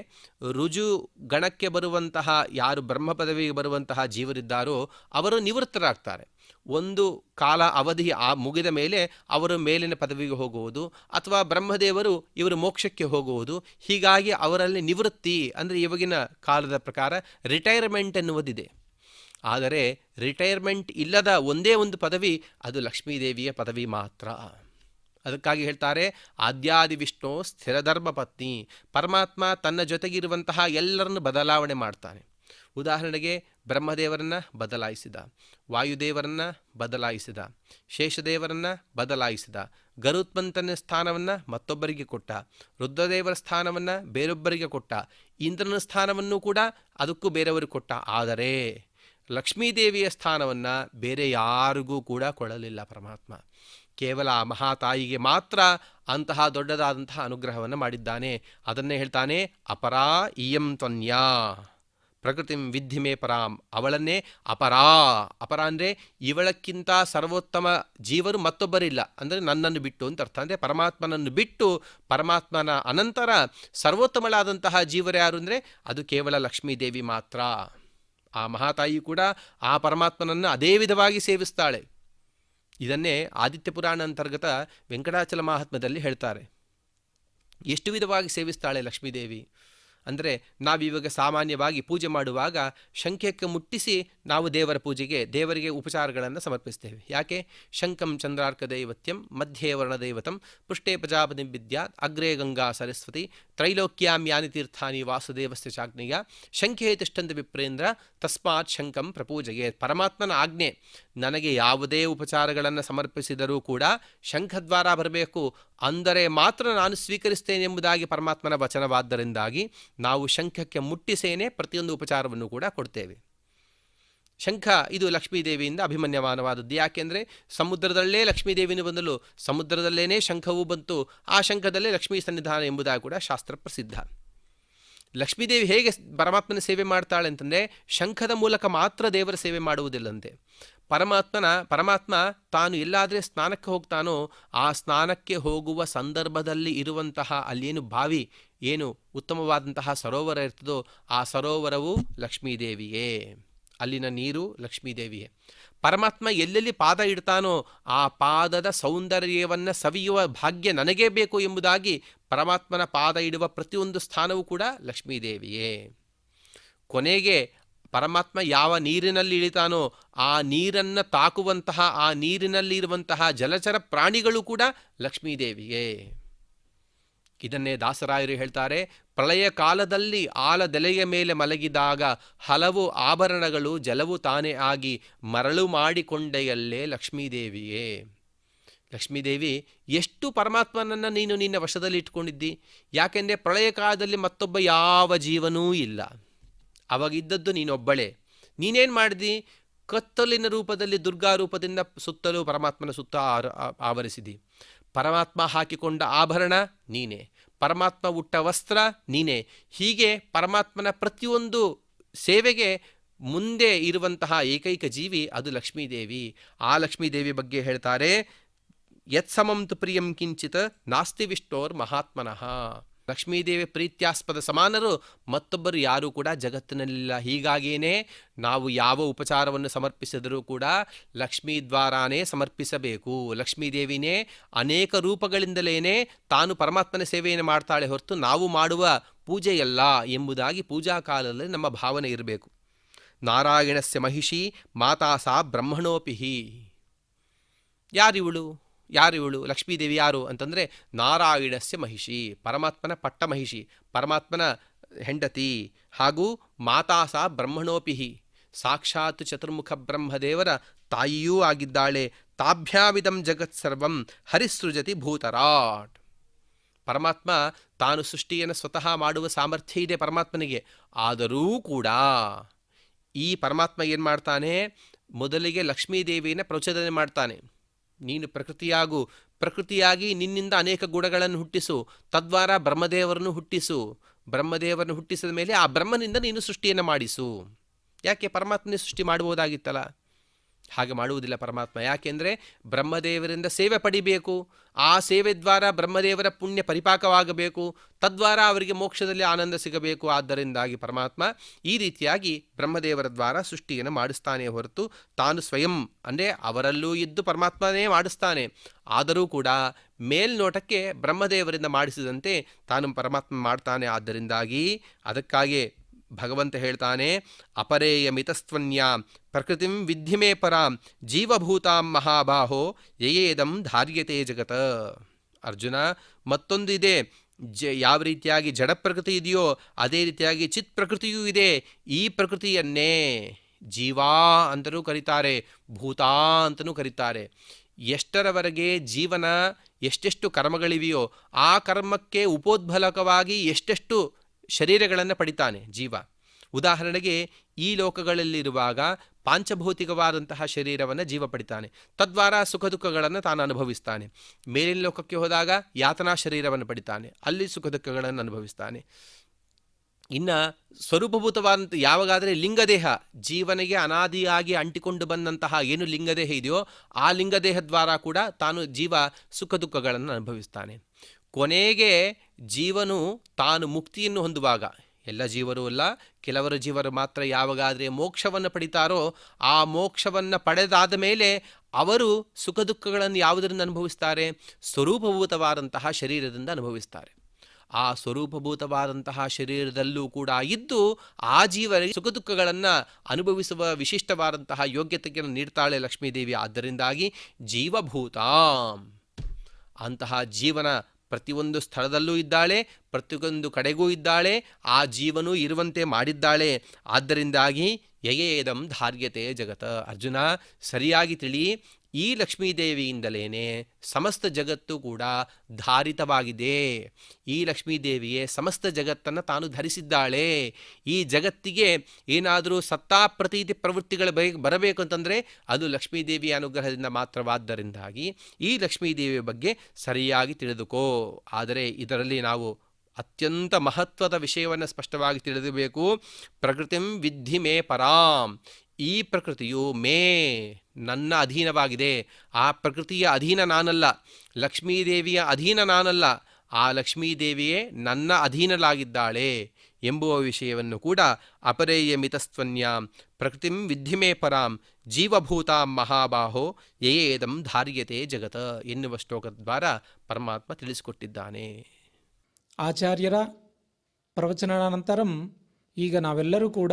ರುಜು ಗಣಕ್ಕೆ ಬರುವಂತಹ ಯಾರು ಬ್ರಹ್ಮ ಪದವಿಗೆ ಬರುವಂತಹ ಜೀವರಿದ್ದಾರೋ ಅವರು ನಿವೃತ್ತರಾಗ್ತಾರೆ. ಒಂದು ಕಾಲ ಅವಧಿ ಮುಗಿದ ಮೇಲೆ ಅವರು ಮೇಲಿನ ಪದವಿಗೆ ಹೋಗುವುದು ಅಥವಾ ಬ್ರಹ್ಮದೇವರು ಇವರು ಮೋಕ್ಷಕ್ಕೆ ಹೋಗುವುದು. ಹೀಗಾಗಿ ಅವರಲ್ಲಿ ನಿವೃತ್ತಿ ಅಂದರೆ ಇವಾಗಿನ ಕಾಲದ ಪ್ರಕಾರ ರಿಟೈರ್ಮೆಂಟ್ ಎನ್ನುವುದಿದೆ. ಆದರೆ ರಿಟೈರ್ಮೆಂಟ್ ಇಲ್ಲದ ಒಂದೇ ಒಂದು ಪದವಿ ಅದು ಲಕ್ಷ್ಮೀದೇವಿಯ ಪದವಿ ಮಾತ್ರ. ಅದಕ್ಕಾಗಿ ಹೇಳ್ತಾರೆ ಆದ್ಯಾದಿ ವಿಷ್ಣು ಸ್ಥಿರಧರ್ಮ ಪತ್ನಿ. ಪರಮಾತ್ಮ ತನ್ನ ಜೊತೆಗಿರುವಂತಹ ಎಲ್ಲರನ್ನು ಬದಲಾವಣೆ ಮಾಡ್ತಾನೆ. ಉದಾಹರಣೆಗೆ ಬ್ರಹ್ಮದೇವರನ್ನು ಬದಲಾಯಿಸಿದ, ವಾಯುದೇವರನ್ನು ಬದಲಾಯಿಸಿದ, ಶೇಷದೇವರನ್ನು ಬದಲಾಯಿಸಿದ, ಗರುತ್ಮಂತನ ಸ್ಥಾನವನ್ನು ಮತ್ತೊಬ್ಬರಿಗೆ ಕೊಟ್ಟ, ರುದ್ರದೇವರ ಸ್ಥಾನವನ್ನು ಬೇರೊಬ್ಬರಿಗೆ ಕೊಟ್ಟ, ಇಂದ್ರನ ಸ್ಥಾನವನ್ನು ಕೂಡ ಅದಕ್ಕೂ ಬೇರೆಯವರು ಕೊಟ್ಟ. ಆದರೆ ಲಕ್ಷ್ಮೀದೇವಿಯ ಸ್ಥಾನವನ್ನು ಬೇರೆ ಯಾರಿಗೂ ಕೂಡ ಕೊಡಲಿಲ್ಲ ಪರಮಾತ್ಮ. ಕೇವಲ ಆ ಮಹಾತಾಯಿಗೆ ಮಾತ್ರ ಅಂತಹ ದೊಡ್ಡದಾದಂತಹ ಅನುಗ್ರಹವನ್ನು ಮಾಡಿದ್ದಾನೆ. ಅದನ್ನೇ ಹೇಳ್ತಾನೆ ಅಪರಾ ಇಯಂ ತ್ವನ್ಯಾ ಪ್ರಕೃತಿಂ ವಿದ್ಧಿ ಮೇ ಪರಾಂ. ಅವಳನ್ನೇ ಅಪರಾ. ಅಪರ ಅಂದರೆ ಇವಳಕ್ಕಿಂತ ಸರ್ವೋತ್ತಮ ಜೀವರು ಮತ್ತೊಬ್ಬರಿಲ್ಲ, ಅಂದರೆ ನನ್ನನ್ನು ಬಿಟ್ಟು ಅಂತ ಅರ್ಥ. ಅಂದರೆ ಪರಮಾತ್ಮನನ್ನು ಬಿಟ್ಟು ಪರಮಾತ್ಮನ ಅನಂತರ ಸರ್ವೋತ್ತಮಳಾದಂತಹ ಜೀವರು ಯಾರು ಅಂದರೆ ಅದು ಕೇವಲ ಲಕ್ಷ್ಮೀದೇವಿ ಮಾತ್ರ. ಆ ಮಹಾತಾಯಿ ಕೂಡ ಆ ಪರಮಾತ್ಮನನ್ನು ಅದೇ ವಿಧವಾಗಿ ಸೇವಿಸ್ತಾಳೆ. ಇದನ್ನೇ ಆದಿತ್ಯ ಪುರಾಣ ಅಂತರ್ಗತ ವೆಂಕಟಾಚಲ ಮಹಾತ್ಮ್ಯದಲ್ಲಿ ಹೇಳ್ತಾರೆ. ಎಷ್ಟು ವಿಧವಾಗಿ ಸೇವಿಸ್ತಾಳೆ ಲಕ್ಷ್ಮೀದೇವಿ ಅಂದರೆ ನಾವಿವಾಗ ಸಾಮಾನ್ಯವಾಗಿ ಪೂಜೆ ಮಾಡುವಾಗ ಶಂಖಕ್ಕೆ ಮುಟ್ಟಿಸಿ ನಾವು ದೇವರಿಗೆ ಉಪಚಾರಗಳನ್ನು ಸಮರ್ಪಿಸ್ತೇವೆ. ಯಾಕೆ? ಶಂಖಂ ಚಂದ್ರಾರ್ಕ ದೈವತ್ಯಂ ಮಧ್ಯೆ ವರ್ಣದೈವತಂ ಪೃಷ್ಠೇ ಪ್ರಜಾಪತಿಂ ವಿದ್ಯಾತ್ ಅಗ್ರೇ ಗಂಗಾ ಸರಸ್ವತಿ ತ್ರೈಲೋಕ್ಯಾಂ ಯಾನಿ ತೀರ್ಥಾನಿ ವಾಸುದೇವಸ್ಯ ಚಾಗ್ನೇಯ ಶಂಖೇ ತಿಷ್ಠಂತ ವಿಪ್ರೇಂದ್ರ ತಸ್ಮಾತ್ ಶಂಖಂ ಪ್ರಪೂಜೆಗೆ. ಪರಮಾತ್ಮನ ಆಜ್ಞೆ, ನನಗೆ ಯಾವುದೇ ಉಪಚಾರಗಳನ್ನು ಸಮರ್ಪಿಸಿದರೂ ಕೂಡ ಶಂಖದ್ವಾರ ಬರಬೇಕು, ಅಂದರೆ ಮಾತ್ರ ನಾನು ಸ್ವೀಕರಿಸ್ತೇನೆ ಎಂಬುದಾಗಿ ಪರಮಾತ್ಮನ ವಚನವಾದ್ದರಿಂದಾಗಿ ನಾವು ಶಂಖಕ್ಕೆ ಮುಟ್ಟಿಸೇನೆ ಪ್ರತಿಯೊಂದು ಉಪಚಾರವನ್ನು ಕೂಡ ಕೊಡ್ತೇವೆ. ಶಂಖ ಇದು ಲಕ್ಷ್ಮೀದೇವಿಯಿಂದ ಅಭಿಮನ್ಯಮಾನವಾದದ್ದು. ಯಾಕೆಂದರೆ ಸಮುದ್ರದಲ್ಲೇ ಲಕ್ಷ್ಮೀದೇವಿನ ಬಂದಲು, ಸಮುದ್ರದಲ್ಲೇನೇ ಶಂಖವೂ ಬಂತು, ಆ ಶಂಖದಲ್ಲೇ ಲಕ್ಷ್ಮೀ ಸನ್ನಿಧಾನ ಎಂಬುದಾಗಿ ಕೂಡ ಶಾಸ್ತ್ರ ಪ್ರಸಿದ್ಧ. ಲಕ್ಷ್ಮೀದೇವಿ ಹೇಗೆ ಪರಮಾತ್ಮನ ಸೇವೆ ಮಾಡ್ತಾಳೆ ಅಂತಂದರೆ ಶಂಖದ ಮೂಲಕ ಮಾತ್ರ ದೇವರ ಸೇವೆ ಮಾಡುವುದಿಲ್ಲಂತೆ. ಪರಮಾತ್ಮ ತಾನು ಎಲ್ಲಾದರೆ ಸ್ನಾನಕ್ಕೆ ಹೋಗ್ತಾನೋ ಆ ಸ್ನಾನಕ್ಕೆ ಹೋಗುವ ಸಂದರ್ಭದಲ್ಲಿ ಇರುವಂತಹ ಅಲ್ಲೇನು ಬಾವಿ, ಏನು ಉತ್ತಮವಾದಂತಹ ಸರೋವರ ಇರ್ತದೋ ಆ ಸರೋವರವು ಲಕ್ಷ್ಮೀದೇವಿಯೇ, ಅಲ್ಲಿನ ನೀರು ಲಕ್ಷ್ಮೀದೇವಿಯೇ. ಪರಮಾತ್ಮ ಎಲ್ಲೆಲ್ಲಿ ಪಾದ ಇಡ್ತಾನೋ ಆ ಪಾದದ ಸೌಂದರ್ಯವನ್ನು ಸವಿಯುವ ಭಾಗ್ಯ ನನಗೇ ಬೇಕು ಎಂಬುದಾಗಿ ಪರಮಾತ್ಮನ ಪಾದ ಇಡುವ ಪ್ರತಿಯೊಂದು ಸ್ಥಾನವೂ ಕೂಡ ಲಕ್ಷ್ಮೀದೇವಿಯೇ. ಕೊನೆಗೆ ಪರಮಾತ್ಮ ಯಾವ ನೀರಿನಲ್ಲಿ ಇಳಿತಾನೋ ಆ ನೀರನ್ನು ತಾಕುವಂತಹ ಆ ನೀರಿನಲ್ಲಿ ಇರುವಂತಹ ಜಲಚರ ಪ್ರಾಣಿಗಳು ಕೂಡ ಲಕ್ಷ್ಮೀದೇವಿಯೇ. ಇದನ್ನೇ ದಾಸರಾಯರು ಹೇಳ್ತಾರೆ, ಪ್ರಳಯ ಕಾಲದಲ್ಲಿ ಆಲದೆಲೆಯ ಮೇಲೆ ಮಲಗಿದಾಗ ಹಲವು ಆಭರಣಗಳು ಜಲವು ತಾನೇ ಆಗಿ ಮರಳು ಮಾಡಿಕೊಂಡೆಯಲ್ಲೇ ಲಕ್ಷ್ಮೀದೇವಿಯೇ. ಲಕ್ಷ್ಮೀದೇವಿ, ಎಷ್ಟು ಪರಮಾತ್ಮನನ್ನು ನೀನು ನಿನ್ನ ವಶದಲ್ಲಿ ಇಟ್ಕೊಂಡಿದ್ದಿ. ಯಾಕೆಂದರೆ ಪ್ರಳಯ ಕಾಲದಲ್ಲಿ ಮತ್ತೊಬ್ಬ ಯಾವ ಜೀವನೂ ಇಲ್ಲ, ಅವಾಗಿದ್ದದ್ದು ನೀನೊಬ್ಬಳೇ. ನೀನೇನು ಮಾಡಿದಿ? ಕತ್ತಲಿನ ರೂಪದಲ್ಲಿ ದುರ್ಗಾ ರೂಪದಿಂದ ಸುತ್ತಲೂ ಪರಮಾತ್ಮನ ಸುತ್ತ ಆವರಿಸಿದಿ. ಪರಮಾತ್ಮ ಹಾಕಿಕೊಂಡ ಆಭರಣ ನೀನೇ, ಪರಮಾತ್ಮ ಉಟ್ಟ ವಸ್ತ್ರ ನೀನೇ. ಹೀಗೆ ಪರಮಾತ್ಮನ ಪ್ರತಿಯೊಂದು ಸೇವೆಗೆ ಮುಂದೆ ಇರುವಂತಹ ಏಕೈಕ ಜೀವಿ ಅದು ಲಕ್ಷ್ಮೀದೇವಿ. ಆ ಲಕ್ಷ್ಮೀದೇವಿ ಬಗ್ಗೆ ಹೇಳ್ತಾರೆ, ಯತ್ಸಮಂ ತು ಪ್ರಿಯಂ ಕಿಂಚಿತ್ ನಾಸ್ತಿ ವಿಷ್ಣೋರ್ ಮಹಾತ್ಮನಃ. ಲಕ್ಷ್ಮೀದೇವಿ ಪ್ರೀತ್ಯಾಸ್ಪದ ಸಮಾನರು ಮತ್ತೊಬ್ಬರು ಯಾರೂ ಕೂಡ ಜಗತ್ತಿನಲ್ಲಿಲ್ಲ. ಹೀಗಾಗಿಯೇ ನಾವು ಯಾವ ಉಪಚಾರವನ್ನು ಸಮರ್ಪಿಸಿದರೂ ಕೂಡ ಲಕ್ಷ್ಮೀ ದ್ವಾರಾನೇ ಸಮರ್ಪಿಸಬೇಕು. ಲಕ್ಷ್ಮೀದೇವಿನೇ ಅನೇಕ ರೂಪಗಳಿಂದಲೇ ತಾನು ಪರಮಾತ್ಮನ ಸೇವೆಯನ್ನು ಮಾಡ್ತಾಳೆ ಹೊರತು ನಾವು ಮಾಡುವ ಪೂಜೆಯಲ್ಲ ಎಂಬುದಾಗಿ ಪೂಜಾ ಕಾಲದಲ್ಲಿ ನಮ್ಮ ಭಾವನೆ ಇರಬೇಕು. ನಾರಾಯಣಸ್ಯ ಮಹಿಷಿ ಮಾತಾ ಸಾ ಬ್ರಹ್ಮಣೋಪಿಹಿ. ಯಾರಿವಳು ಲಕ್ಷ್ಮೀದೇವಿ ಯಾರು ಅಂತಂದರೆ ನಾರಾಯಣಸ್ಯ ಮಹಿಷಿ, ಪರಮಾತ್ಮನ ಪಟ್ಟ ಮಹಿಷಿ, ಪರಮಾತ್ಮನ ಹೆಂಡತಿ. ಹಾಗೂ ಮಾತಾಸ ಬ್ರಹ್ಮಣೋಪಿಹಿ, ಸಾಕ್ಷಾತ್ ಚತುರ್ಮುಖ ಬ್ರಹ್ಮದೇವರ ತಾಯಿಯೂ ಆಗಿದ್ದಾಳೆ. ತಾಭ್ಯಾಮಿದಂ ಜಗತ್ಸರ್ವಂ ಹರಿಸೃಜತಿ ಭೂತರಾಟ್. ಪರಮಾತ್ಮ ತಾನು ಸೃಷ್ಟಿಯನ್ನು ಸ್ವತಃ ಮಾಡುವ ಸಾಮರ್ಥ್ಯ ಇದೆ ಪರಮಾತ್ಮನಿಗೆ. ಆದರೂ ಕೂಡ ಈ ಪರಮಾತ್ಮ ಏನು ಮಾಡ್ತಾನೆ? ಮೊದಲಿಗೆ ಲಕ್ಷ್ಮೀದೇವಿಯನ್ನು ಪ್ರಚೋದನೆ ಮಾಡ್ತಾನೆ. ನೀನು ಪ್ರಕೃತಿಯಾಗಿ ನಿನ್ನಿಂದ ಅನೇಕ ಗುಣಗಳನ್ನು ಹುಟ್ಟಿಸು, ತದ್ವಾರ ಬ್ರಹ್ಮದೇವರನ್ನು ಹುಟ್ಟಿಸಿದ ಮೇಲೆ ಆ ಬ್ರಹ್ಮನಿಂದ ನೀನು ಸೃಷ್ಟಿಯನ್ನು ಮಾಡಿಸು. ಯಾಕೆ? ಪರಮಾತ್ಮನೇ ಸೃಷ್ಟಿ ಮಾಡುವುದಾಗಿತ್ತಲ್ಲ. ಹಾಗೆ ಮಾಡುವುದಿಲ್ಲ ಪರಮಾತ್ಮ. ಯಾಕೆಂದರೆ ಬ್ರಹ್ಮದೇವರಿಂದ ಸೇವೆ ಪಡಿಬೇಕು. ಆ ಸೇವೆ ದ್ವಾರ ಬ್ರಹ್ಮದೇವರ ಪುಣ್ಯ ಪರಿಪಾಕವಾಗಬೇಕು, ತದ್ವಾರ ಅವರಿಗೆ ಮೋಕ್ಷದಲ್ಲಿ ಆನಂದ ಸಿಗಬೇಕು. ಆದ್ದರಿಂದಾಗಿ ಪರಮಾತ್ಮ ಈ ರೀತಿಯಾಗಿ ಬ್ರಹ್ಮದೇವರ ದ್ವಾರ ಸೃಷ್ಟಿಯನ್ನು ಮಾಡಿಸ್ತಾನೆ ಹೊರತು ತಾನು ಸ್ವಯಂ ಅಂದರೆ ಅವರಲ್ಲೂ ಇದ್ದು ಪರಮಾತ್ಮನೇ ಮಾಡಿಸ್ತಾನೆ. ಆದರೂ ಕೂಡ ಮೇಲ್ನೋಟಕ್ಕೆ ಬ್ರಹ್ಮದೇವರಿಂದ ಮಾಡಿಸಿದಂತೆ ತಾನು ಪರಮಾತ್ಮ ಮಾಡ್ತಾನೆ. ಆದ್ದರಿಂದಾಗಿ ಅದಕ್ಕಾಗಿ ಭಗವಂತ ಹೇಳ್ತಾನೆ, ಅಪರೇಯ ಮಿತಸ್ತ್ವನ್ಯಾಂ ಪ್ರಕೃತಿಂ ವಿದ್ಧಿಮೇ ಪರಾಂ ಜೀವಭೂತಾಂ ಮಹಾಬಾಹೋ ಯಯೇದಂ ಧಾರ್ಯತೆ ಜಗತ. ಅರ್ಜುನ, ಮತ್ತೊಂದು ಇದೆ. ಯಾವ ರೀತಿಯಾಗಿ ಜಡ ಪ್ರಕೃತಿ ಇದೆಯೋ ಅದೇ ರೀತಿಯಾಗಿ ಚಿತ್ ಪ್ರಕೃತಿಯೂ ಇದೆ. ಈ ಪ್ರಕೃತಿಯನ್ನೇ ಜೀವಾ ಅಂತಲೂ ಕರೀತಾರೆ, ಭೂತಾ ಅಂತಲೂ ಕರೀತಾರೆ. ಎಷ್ಟರವರೆಗೆ ಜೀವನ ಎಷ್ಟೆಷ್ಟು ಕರ್ಮಗಳಿವೆಯೋ ಆ ಕರ್ಮಕ್ಕೆ ಉಪೋದ್ಬಲಕವಾಗಿ ಎಷ್ಟೆಷ್ಟು ಶರೀರಗಳನ್ನು ಪಡಿತಾನೆ ಜೀವ. ಉದಾಹರಣೆಗೆ ಈ ಲೋಕಗಳಲ್ಲಿರುವಾಗ ಪಾಂಚಭೌತಿಕವಾದಂತಹ ಶರೀರವನ್ನು ಜೀವ ಪಡಿತಾನೆ, ತದ್ವಾರ ಸುಖ ದುಃಖಗಳನ್ನು ತಾನು ಅನುಭವಿಸ್ತಾನೆ. ಮೇಲಿನ ಲೋಕಕ್ಕೆ ಹೋದಾಗ ಯಾತನಾ ಶರೀರವನ್ನು ಪಡಿತಾನೆ, ಅಲ್ಲಿ ಸುಖ ದುಃಖಗಳನ್ನು ಅನುಭವಿಸ್ತಾನೆ. ಇನ್ನು ಸ್ವರೂಪಭೂತವಾದಂಥ ಯಾವಾಗಾದರೆ ಲಿಂಗದೇಹ, ಜೀವನಿಗೆ ಅನಾದಿಯಾಗಿ ಅಂಟಿಕೊಂಡು ಬಂದಂತಹ ಏನು ಲಿಂಗದೇಹ ಇದೆಯೋ ಆ ಲಿಂಗದೇಹ ದ್ವಾರ ಕೂಡ ತಾನು ಜೀವ ಸುಖ ದುಃಖಗಳನ್ನು ಅನುಭವಿಸ್ತಾನೆ. ಕೊನೆಗೆ ಜೀವನು ತಾನು ಮುಕ್ತಿಯನ್ನು ಹೊಂದುವಾಗ, ಎಲ್ಲ ಜೀವರು ಅಲ್ಲ, ಕೆಲವರು ಜೀವರು ಮಾತ್ರ ಯಾವಾಗಾದರೆ ಮೋಕ್ಷವನ್ನು ಪಡಿತಾರೋ ಆ ಮೋಕ್ಷವನ್ನು ಪಡೆದಾದ ಮೇಲೆ ಅವರು ಸುಖ ದುಃಖಗಳನ್ನು ಯಾವುದರಿಂದ ಅನುಭವಿಸ್ತಾರೆ? ಸ್ವರೂಪಭೂತವಾದಂತಹ ಶರೀರದಿಂದ ಅನುಭವಿಸ್ತಾರೆ. ಆ ಸ್ವರೂಪಭೂತವಾದಂತಹ ಶರೀರದಲ್ಲೂ ಕೂಡ ಇದ್ದು ಆ ಜೀವರಿಗೆ ಸುಖ ದುಃಖಗಳನ್ನು ಅನುಭವಿಸುವ ವಿಶಿಷ್ಟವಾದಂತಹ ಯೋಗ್ಯತೆಯನ್ನು ನೀಡ್ತಾಳೆ ಲಕ್ಷ್ಮೀದೇವಿ. ಆದ್ದರಿಂದಾಗಿ ಜೀವಭೂತ ಅಂತಹ ಜೀವನ ಪ್ರತಿಯೊಂದು ಸ್ಥಳದಲ್ಲೂ ಇದ್ದಾಳೆ, ಪ್ರತಿಯೊಂದು ಕಡೆಗೂ ಇದ್ದಾಳೆ, ಆ ಜೀವನು ಇರುವಂತೆ ಮಾಡಿದ್ದಾಳೆ. ಆದ್ದರಿಂದಾಗಿ ಯಯೇದಂ ಧಾರ್ಯತೆ ಜಗತ. ಅರ್ಜುನ, ಸರಿಯಾಗಿ ತಿಳಿ, ಈ ಲಕ್ಷ್ಮೀದೇವಿಯಿಂದಲೇ ಸಮಸ್ತ ಜಗತ್ತು ಕೂಡ ಧಾರಿತವಾಗಿದೆ. ಈ ಲಕ್ಷ್ಮೀದೇವಿಯೇ ಸಮಸ್ತ ಜಗತ್ತನ್ನು ತಾನು ಧರಿಸಿದ್ದಾಳೆ. ಈ ಜಗತ್ತಿಗೆ ಏನಾದರೂ ಸತ್ತಾ ಪ್ರತೀತಿ ಪ್ರವೃತ್ತಿಗಳು ಬರಬೇಕು ಅಂತಂದರೆ ಅದು ಲಕ್ಷ್ಮೀದೇವಿಯ ಅನುಗ್ರಹದಿಂದ ಮಾತ್ರವಾದ್ದರಿಂದಾಗಿ ಈ ಲಕ್ಷ್ಮೀದೇವಿಯ ಬಗ್ಗೆ ಸರಿಯಾಗಿ ತಿಳಿದುಕೋ. ಆದರೆ ಇದರಲ್ಲಿ ನಾವು ಅತ್ಯಂತ ಮಹತ್ವದ ವಿಷಯವನ್ನು ಸ್ಪಷ್ಟವಾಗಿ ತಿಳಿದಬೇಕು. ಪ್ರಕೃತಿಂ ವಿದ್ಧಿ ಮೇ ಪರಾಂ. ಈ ಪ್ರಕೃತಿಯು ನನ್ನ ಅಧೀನವಾಗಿದೆ. ಆ ಪ್ರಕೃತಿಯ ಅಧೀನ ನಾನಲ್ಲ, ಲಕ್ಷ್ಮೀದೇವಿಯ ಅಧೀನ ನಾನಲ್ಲ, ಆ ಲಕ್ಷ್ಮೀದೇವಿಯೇ ನನ್ನ ಅಧೀನಲಾಗಿದ್ದಾಳೆ ಎಂಬುವ ವಿಷಯವನ್ನು ಕೂಡ ಅಪರೇಯ ಮಿತಸ್ತ್ವನ್ಯಾಂ ಪ್ರಕೃತಿಂ ವಿದ್ಧಿ ಮೇ ಪರಾಂ ಜೀವಭೂತಾಂ ಮಹಾಬಾಹೋ ಯಯೇದಂ ಧಾರ್ಯತೆ ಜಗತ ಎನ್ನುವ ಶ್ಲೋಕದ್ವಾರ ಪರಮಾತ್ಮ ತಿಳಿಸಿಕೊಟ್ಟಿದ್ದಾನೆ. ಆಚಾರ್ಯರ ಪ್ರವಚನಾನಂತರಂ ಈಗ ನಾವೆಲ್ಲರೂ ಕೂಡ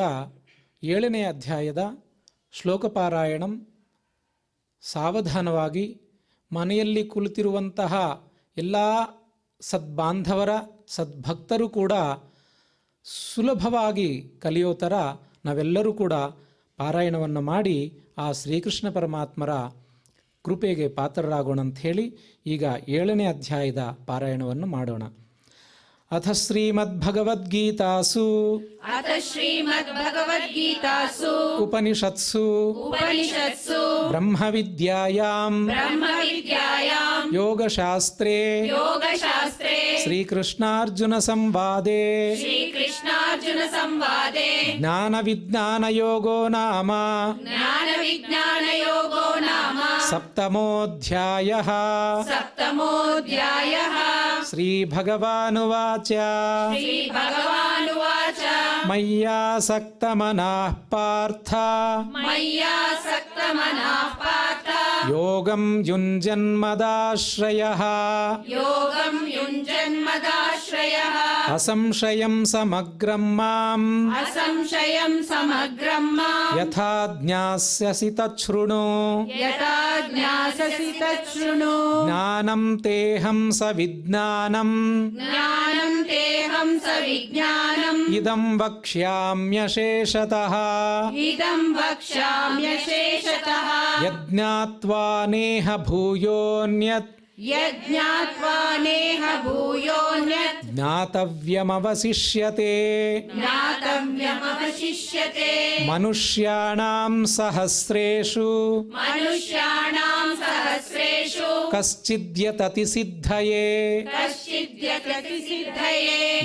7ನೇ ಅಧ್ಯಾಯದ ಶ್ಲೋಕಪಾರಾಯಣಂ ಸಾವಧಾನವಾಗಿ ಮನೆಯಲ್ಲಿ ಕುಳಿತಿರುವಂತಹ ಎಲ್ಲ ಸದ್ಬಾಂಧವರ ಸದ್ಭಕ್ತರು ಕೂಡ ಸುಲಭವಾಗಿ ಕಲಿಯೋ ಥರ ನಾವೆಲ್ಲರೂ ಕೂಡ ಪಾರಾಯಣವನ್ನು ಮಾಡಿ ಆ ಶ್ರೀಕೃಷ್ಣ ಪರಮಾತ್ಮರ ಕೃಪೆಗೆ ಪಾತ್ರರಾಗೋಣ ಅಂಥೇಳಿ ಈಗ 7ನೇ ಅಧ್ಯಾಯದ ಪಾರಾಯಣವನ್ನು ಮಾಡೋಣ. ಅಥ ಶ್ರೀಮದ್ಭಗವದ್ಗೀತಾಸು ಉಪನಿಷತ್ಸು ಬ್ರಹ್ಮವಿದ್ಯಾಯಾಂ ಯೋಗಶಾಸ್ತ್ರೇ ಶ್ರೀಕೃಷ್ಣಾರ್ಜುನ ಸಂವಾದೇ ಜ್ಞಾನವಿಜ್ಞಾನಯೋಗೋ ನಾಮ ಸಪ್ತಮೋಧ್ಯಾಯಃ. ಶ್ರೀಭಗವಾನುವಾಚ ಮಯ್ಯಾಸಕ್ತಮನಃ ಪಾರ್ಥ ಯೋಗಂ ಯುಂಜನ್ಮದಾಶ್ರಯಃ ಅಸಂಶಯಂ ಸಮಗ್ರಂ ಮಾಂ ಯಥಾ ಜ್ಞಾಸ್ಯಸಿ ತಚ್ಛೃಣು ಜ್ಞಾನಂ ತೇಹಂ ಸವಿಜ್ಞಾನಂ ಇದಂ ವಕ್ಷ್ಯಾಮ್ಯಶೇಷತಃ ಯಜ್ಞಾತ್ವಾ ನೇಹ ಭೂಯೋನ್ಯತ್ ಜ್ಞಾತವ್ಯಮವಶಿಷ್ಯತೆ ಮನುಷ್ಯಾಣಾಂ ಸಹಸ್ರೇಷು ಕಶ್ಚಿದ್ಯತತಿ ಸಿದ್ಧಯೇ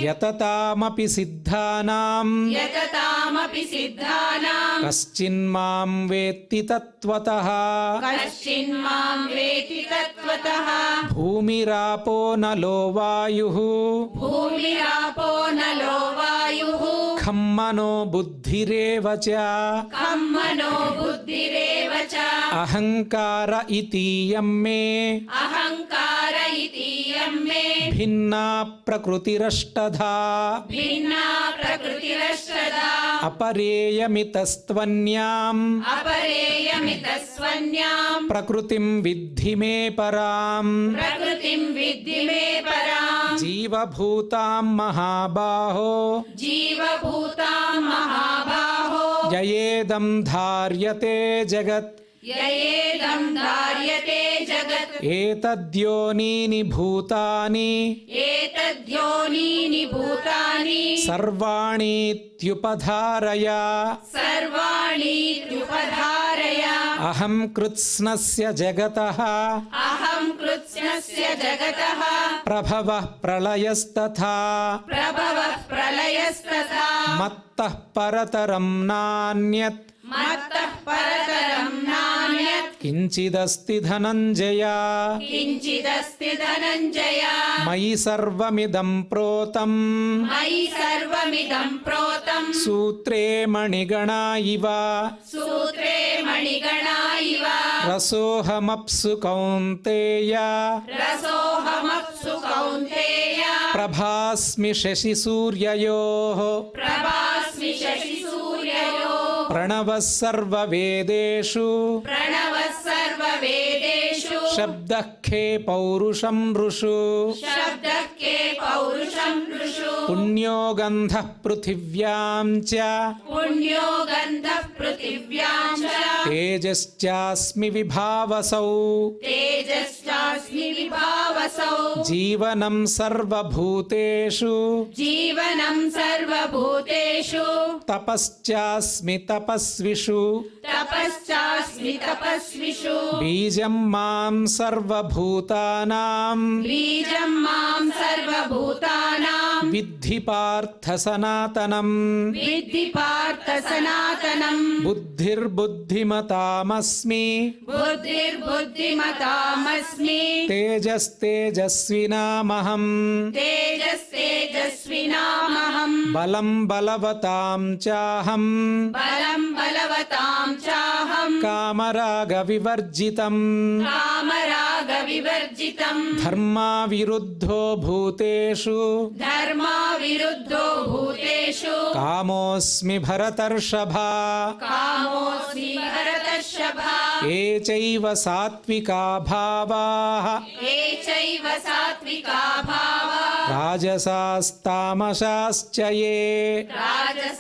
ಯತತಾಮಪಿ ಸಿದ್ಧಾನಾಂ ಕಶ್ಚಿನ್ಮಾಂ ವೇತ್ತಿ ತತ್ವತಃ ಭೂಮಿರಾಪೋ ನಲೋ ವಾಯುಃ ಖಂ ಮನೋ ಬುದ್ಧಿರೇವ ಚ ಅಹಂಕಾರ ಇತೀಯಂ ಮೇ ಭಿನ್ನಾ ಪ್ರಕೃತಿರಷ್ಟಧಾ ಅಪರೇಯಮಿತಸ್ತ್ವನ್ಯಾಂ ಪ್ರಕೃತಿಂ ವಿದ್ಧಿ ಮೇ ಪರಾಂ ಜೀವಭೂತಾಂ ಮಹಾಬಾಹೋ ಯಯೇದಂ ಧಾರ್ಯತೆ ಜಗತ್ ಏತದ್ಯೋನೀನಿ ಭೂತಾನಿ ಸರ್ವಾಣೀತ್ಯುಪಧಾರಯ ಅಹಂ ಕೃತ್ಸ್ನಸ್ಯ ಜಗತಃ ಪ್ರಭವಃ ಪ್ರಳಯಸ್ತಥಾ ಮತ್ತಃ ಪರತರಂ ನಾನ್ಯತ್ ಕಿಂಚಿದಸ್ತಿ ಧನಂಜಯ ಮಯಿ ಸರ್ವಮಿದಂ ಪ್ರೋತಂ ಸೂತ್ರೇ ಮಣಿಗಣಾ ಇವ ರಸೋಹಮಪ್ಸು ಕೌಂತೇಯ ಪ್ರಭಾಸ್ಮಿ ಶಶಿ ಸೂರ್ಯಯೋಃ ಪ್ರಣವಃ ಸರ್ವವೇದೇಷು ಶಬ್ದಃ ಖೇ ಪೌರುಷಂ ಋಷು ಪುಣ್ಯೋ ಗಂಧಃ ಪೃಥಿವ್ಯಾಂ ಚ ತೇಜಶ್ಚಾಸ್ಮಿ ವಿಭಾವಸೌ ಜೀವನಂ ಸರ್ವಭೂತೇಷು ತಪಶ್ಚಾಸ್ಮಿ ತಪಸ್ವಿಷು ಬೀಜಂ ಮಾಂ ಸರ್ವಭೂತಾನಾಂ ವಿದ್ಧಿ ಪಾರ್ಥ ಸನಾತನಂ ಬುದ್ಧಿರ್ಬುದ್ಧಿಮತಾಮಸ್ಮಿ ತೇಜಸ್ತೇಜಸ್ವಿನಾಮಹಂ ಬಲಂ ಬಲವತಾಂ ಚಾಹಂ ಕಾಮರಾಗವಿವರ್ಜಿತಂ ಧರ್ಮಾ ವಿರುದ್ಧೋ ಭೂತೇಷು ಕಾಮೋಸ್ಮಿ ಭರತರ್ಷಭಾ ये चैव सात्विका भावाः ये चैव सात्विका भावा राजसास्तामसाश्च ये राजसास्तामसाश्च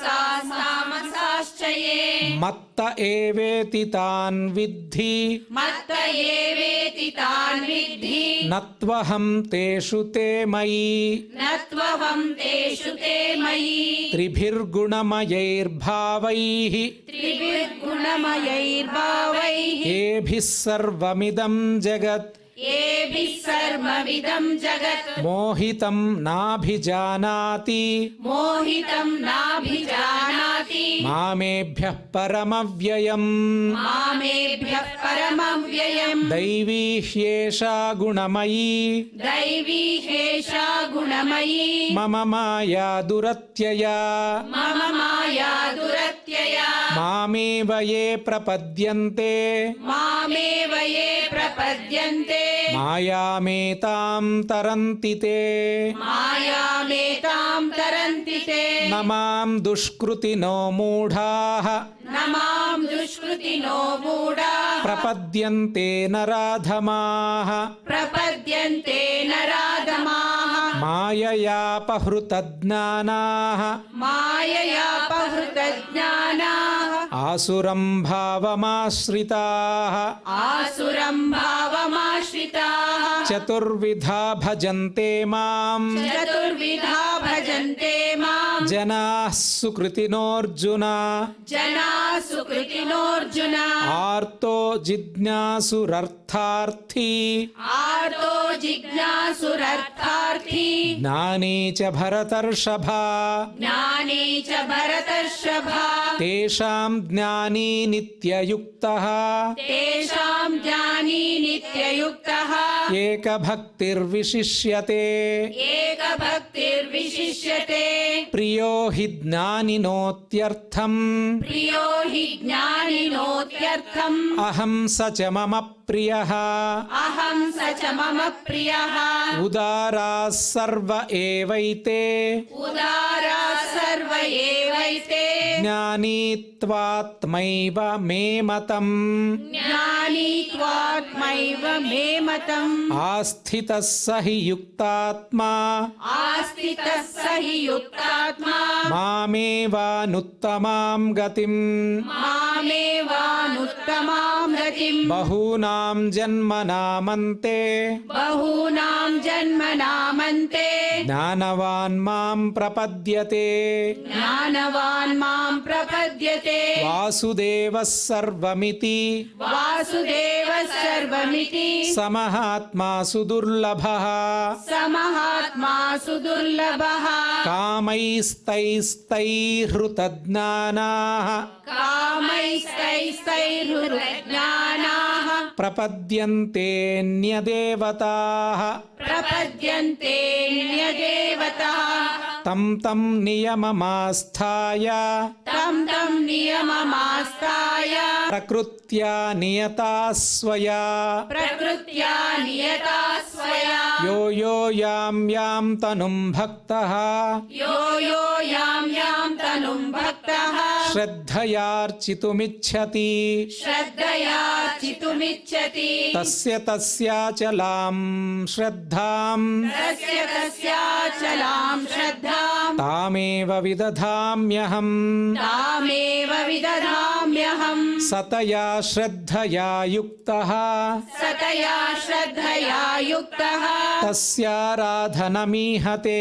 ये मत्त एवेति तान् विद्धि मत्त एवेति तान् विद्धि न त्वहं तेषु ते मयि न त्वहं तेषु ते मयि त्रिभिर्गुणमयैर्भावैः त्रिभिर्गुणमयैर्भावैः येभिः सर्वमिदं जगत् येभिः सर्वमिदं जगत् मोहितं नाभिजानाति मोहितं नाभिजानाति मामेभ्यः परमव्ययम् मामेभ्यः परमव्ययम् दैवी ह्येषा गुणमयी दैवी ह्येषा गुणमयी मम माया दुरत्यया मम माया दुरत्यया मामेव ये प्रपद्यन्ते मामेव ये प्रपद्यन्ते मायामेतां तरन्ति ते मायामेतां तरन्ति ते न मां दुष्कृतिनो मूढाः न मां दुष्कृतिनो मूढाः प्रपद्यन्ते नराधमाः प्रपद्यन्ते नराधमाः माययापहृतज्ञानाः माययापहृतज्ञानाः आसुरं भावमाश्रिताः आसुरं भावमाश्रिताः चतुर्विधा भजन्ते मां चतुर्विधा भजन्ते मां जनाः सुकृतिनोऽर्जुन जनाः सुकृतिनोऽर्जुन आर्तो जिज्ञासुरर्थार्थी आर्तो जिज्ञासुरर्थार्थी ज्ञानी च भरतर्षभा ज्ञानी च भरतर्षभा तेषां ज्ञानी नित्ययुक्तः तेषां ज्ञानी नित्ययुक्तः एकभक्तिर्विशिष्यते एकभक्तिर्विशिष्यते प्रियो हि ज्ञानिनोत्यर्थम् प्रियो हि ज्ञानिनोत्यर्थम् अहं स च मम प्रियः अहं स च मम प्रियः उदाराः सर्व एवैते उदारा सर्व एवैते ज्ञानी त्वात्मैव मे मतम् ज्ञानी त्वात्मैव मे मतम् आस्थितः स हि युक्तात्मा आस्थितः स हि युक्तात्मा मामेवानुत्तमां गतिम् मामेवानुत्तमां गतिम् बहूनां जन्मनामन्ते बहूनां जन्मनामन्ते ज्ञानवान् मां प्रपद्यते ज्ञानवान् मां प्रपद्यते वासुदेवः सर्वमिति वासुदेवः सर्वमिति समहात्मा सुदुर्लभः समहात्मा सुदुर्लभः कामैस्तैस्तैहृतज्ञानाः कामैस्तैस्तैर्हृतज्ञानाः प्रपद्यन्तेऽन्यदेवताः प्रपद्यन्ते न्यदेवताः तं तं नियममास्थाय तं तं नियममास्ताय प्रकृत्या नियता स्वया प्रकृत्या नियता स्वया यो यो यां यां तनुं भक्तः यो यो यां यां तनुं भक्तः श्रद्धयार्चितुमिच्छति श्रद्धया चितुमिच्छति तस्य तस्याचलां श्रद्धां तस्य तस्याचलां श्रद्धां तामेव विदधाम्यहम् तामेव विदधाम्यहम् सतया श्रद्धया युक्तः सतया श्रद्धया युक्तः तस्याराधनमीहते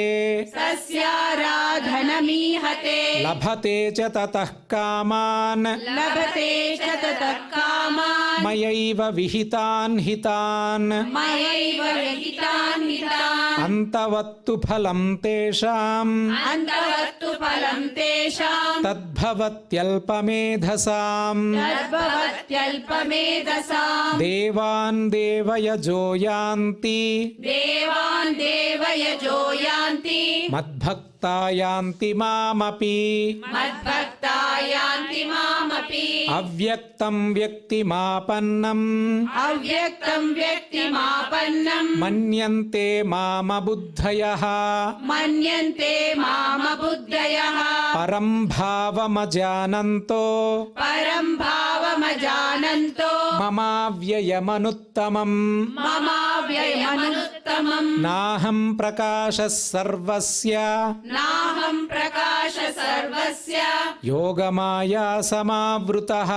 तस्याराधनमीहते लभते च ततः कामान् लभते च ततः कामान् मयैव विहितान् हितान् मयैव विहितान् हितान् अन्तवत्तु फलं तेषाम् अन्तवत्तु फलं तेषां तद्भवत्यल्पमेधसाम् तद्भवत्यल्पमेधसाम् देवान् देवयजो यान्ति देवान् देवयजो यान्ति मद्भक्ता मद्भक्ता यान्ति मामपि मद्भक्ता यान्ति मामपि अव्यक्तं व्यक्तिमापन्नम् अव्यक्तं व्यक्तिमापन्नं मन्यन्ते मामबुद्धयः मन्यन्ते मामबुद्धयः परं भावमजानन्तो परं भावमजानन्तो ममाव्ययमनुत्तमम् ममाव्ययमनुत्तमम् नाहं प्रकाशः सर्वस्य नाहं प्रकाश सर्वस्य योगमाया समावृतः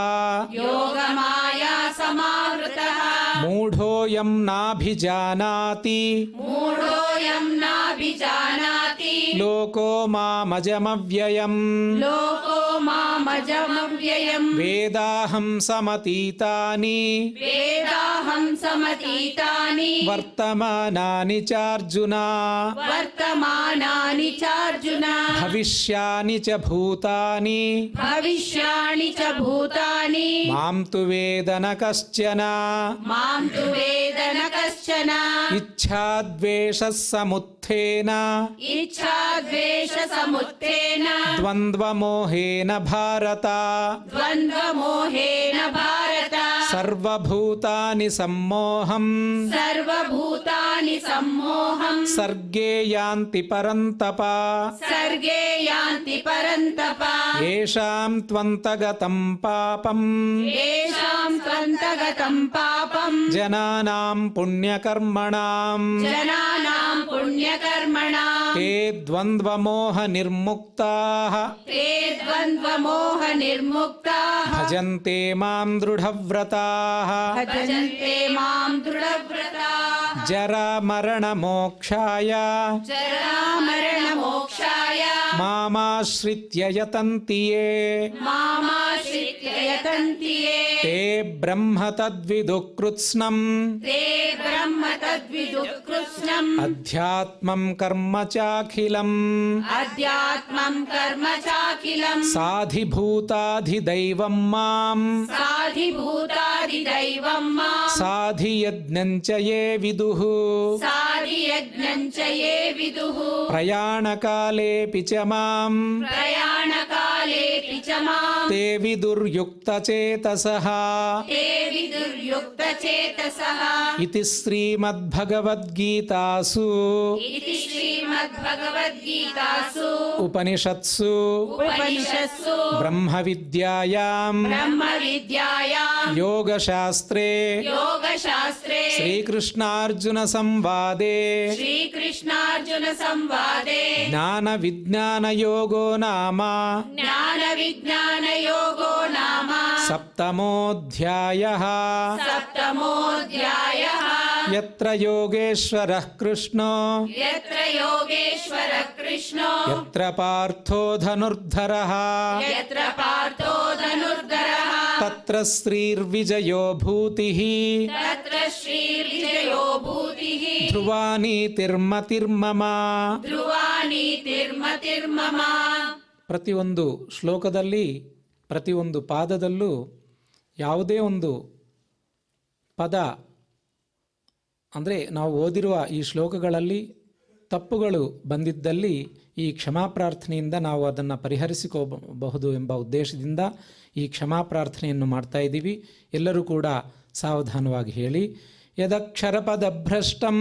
योगमाया समावृतः मूढोऽयं नाभिजानाति मूढोऽयं नाभिजानाति लोको मामजमव्ययम् लोको मामजमव्ययम् वेदाहं समतीतानि वेदाहं समतीतानि वर्तमानानि चार्जुन वर्तमानानि चार्जुन भविष्यानि च भूतानि भविष्याणि च भूतानि मां तु वेद न कश्चन मां तु वेद न कश्चन इच्छाद्वेषः समुत्थेन इच्छाद्वेषसमुत्थेन द्वन्द्वमोहेन भारत द्वन्द्वमोहेन भारत सर्वभूतानि सम्मोहम् सर्वभूतानि सम्मोहं सर्गे यान्ति परन्तप सर्गे यान्ति परन्तप येषां त्वन्तगतं पापम् येषां त्वन्तगतं पापं जनानां पुण्यकर्मणां जनानां पुण्यकर्मणां ते द्वन्द्वमोहनिर्मुक्ताः ते द्वन्द्वमोहनिर्मुक्ताः भजन्ते मां दृढव्रताः भजन्ते मां दृढव्रताः जरामरणमोक्षाय जरामरणमोक्षाय मामाश्रित्य यतन्ति ये मामाश्रित्य यतन्ति ये ते ब्रह्म तद्विदुः ते ब्रह्म तद्विदुःकृत्स्नम् अध्यात्मं कर्म चाखिलम् अध्यात्मं कर्म चाखिलम् साधिभूताधिदैवं मां साधिभूतादिदैवं मां साधियज्ञं च ये विदुः साधियज्ञं च ये विदुः प्रयाणकालेऽपि च मां प्रयाणकालेऽपि च मां ते विदुर्युक्तचेतसः ते विदुर्युक्तचेतसः इति श्रीमद्भगवद्गीतासु इति श्रीमद्भगवद्गीतासु उपनिषत्सु उपनिषत्सु ब्रह्मविद्यायां ब्रह्मविद्यायां योगशास्त्रे योगशास्त्रे श्रीकृष्णार्जुनसंवादे श्रीकृष्णार्जुनसंवादे ज्ञानविज्ञानयोगो नाम ज्ञानविज्ञानयोगो नाम सप्तमोऽध्यायः सप्तमोऽध्यायः यत्र योगेश्वरः कृष्णो यत्र योगेश्वरः कृष्णो यत्र पार्थो धनुर्धरः यत्र पार्थो धनुर्धरः तत्र श्रीर्विजयो भूतिः तत्र श्रीर्विजयो भूतिः ध्रुवा नीतिर्मतिर्मम ಧ್ರುವ ನೀತಿರ್ಮತಿರ್ಮಮ ಪ್ರತಿಯೊಂದು ಶ್ಲೋಕದಲ್ಲಿ ಪ್ರತಿಯೊಂದು ಪಾದದಲ್ಲೂ ಯಾವುದೇ ಒಂದು ಪದ ಅಂದರೆ ನಾವು ಓದಿರುವ ಈ ಶ್ಲೋಕಗಳಲ್ಲಿ ತಪ್ಪುಗಳು ಬಂದಿದ್ದಲ್ಲಿ ಈ ಕ್ಷಮಾ ಪ್ರಾರ್ಥನೆಯಿಂದ ನಾವು ಅದನ್ನು ಪರಿಹರಿಸಿಕೋಬಹುದು ಎಂಬ ಉದ್ದೇಶದಿಂದ ಈ ಕ್ಷಮಾ ಪ್ರಾರ್ಥನೆಯನ್ನು ಮಾಡ್ತಾ ಇದ್ದೀವಿ. ಎಲ್ಲರೂ ಕೂಡ ಸಾವಧಾನವಾಗಿ ಹೇಳಿ. ಯದಕ್ಷರಪದಭ್ರಷ್ಟಂ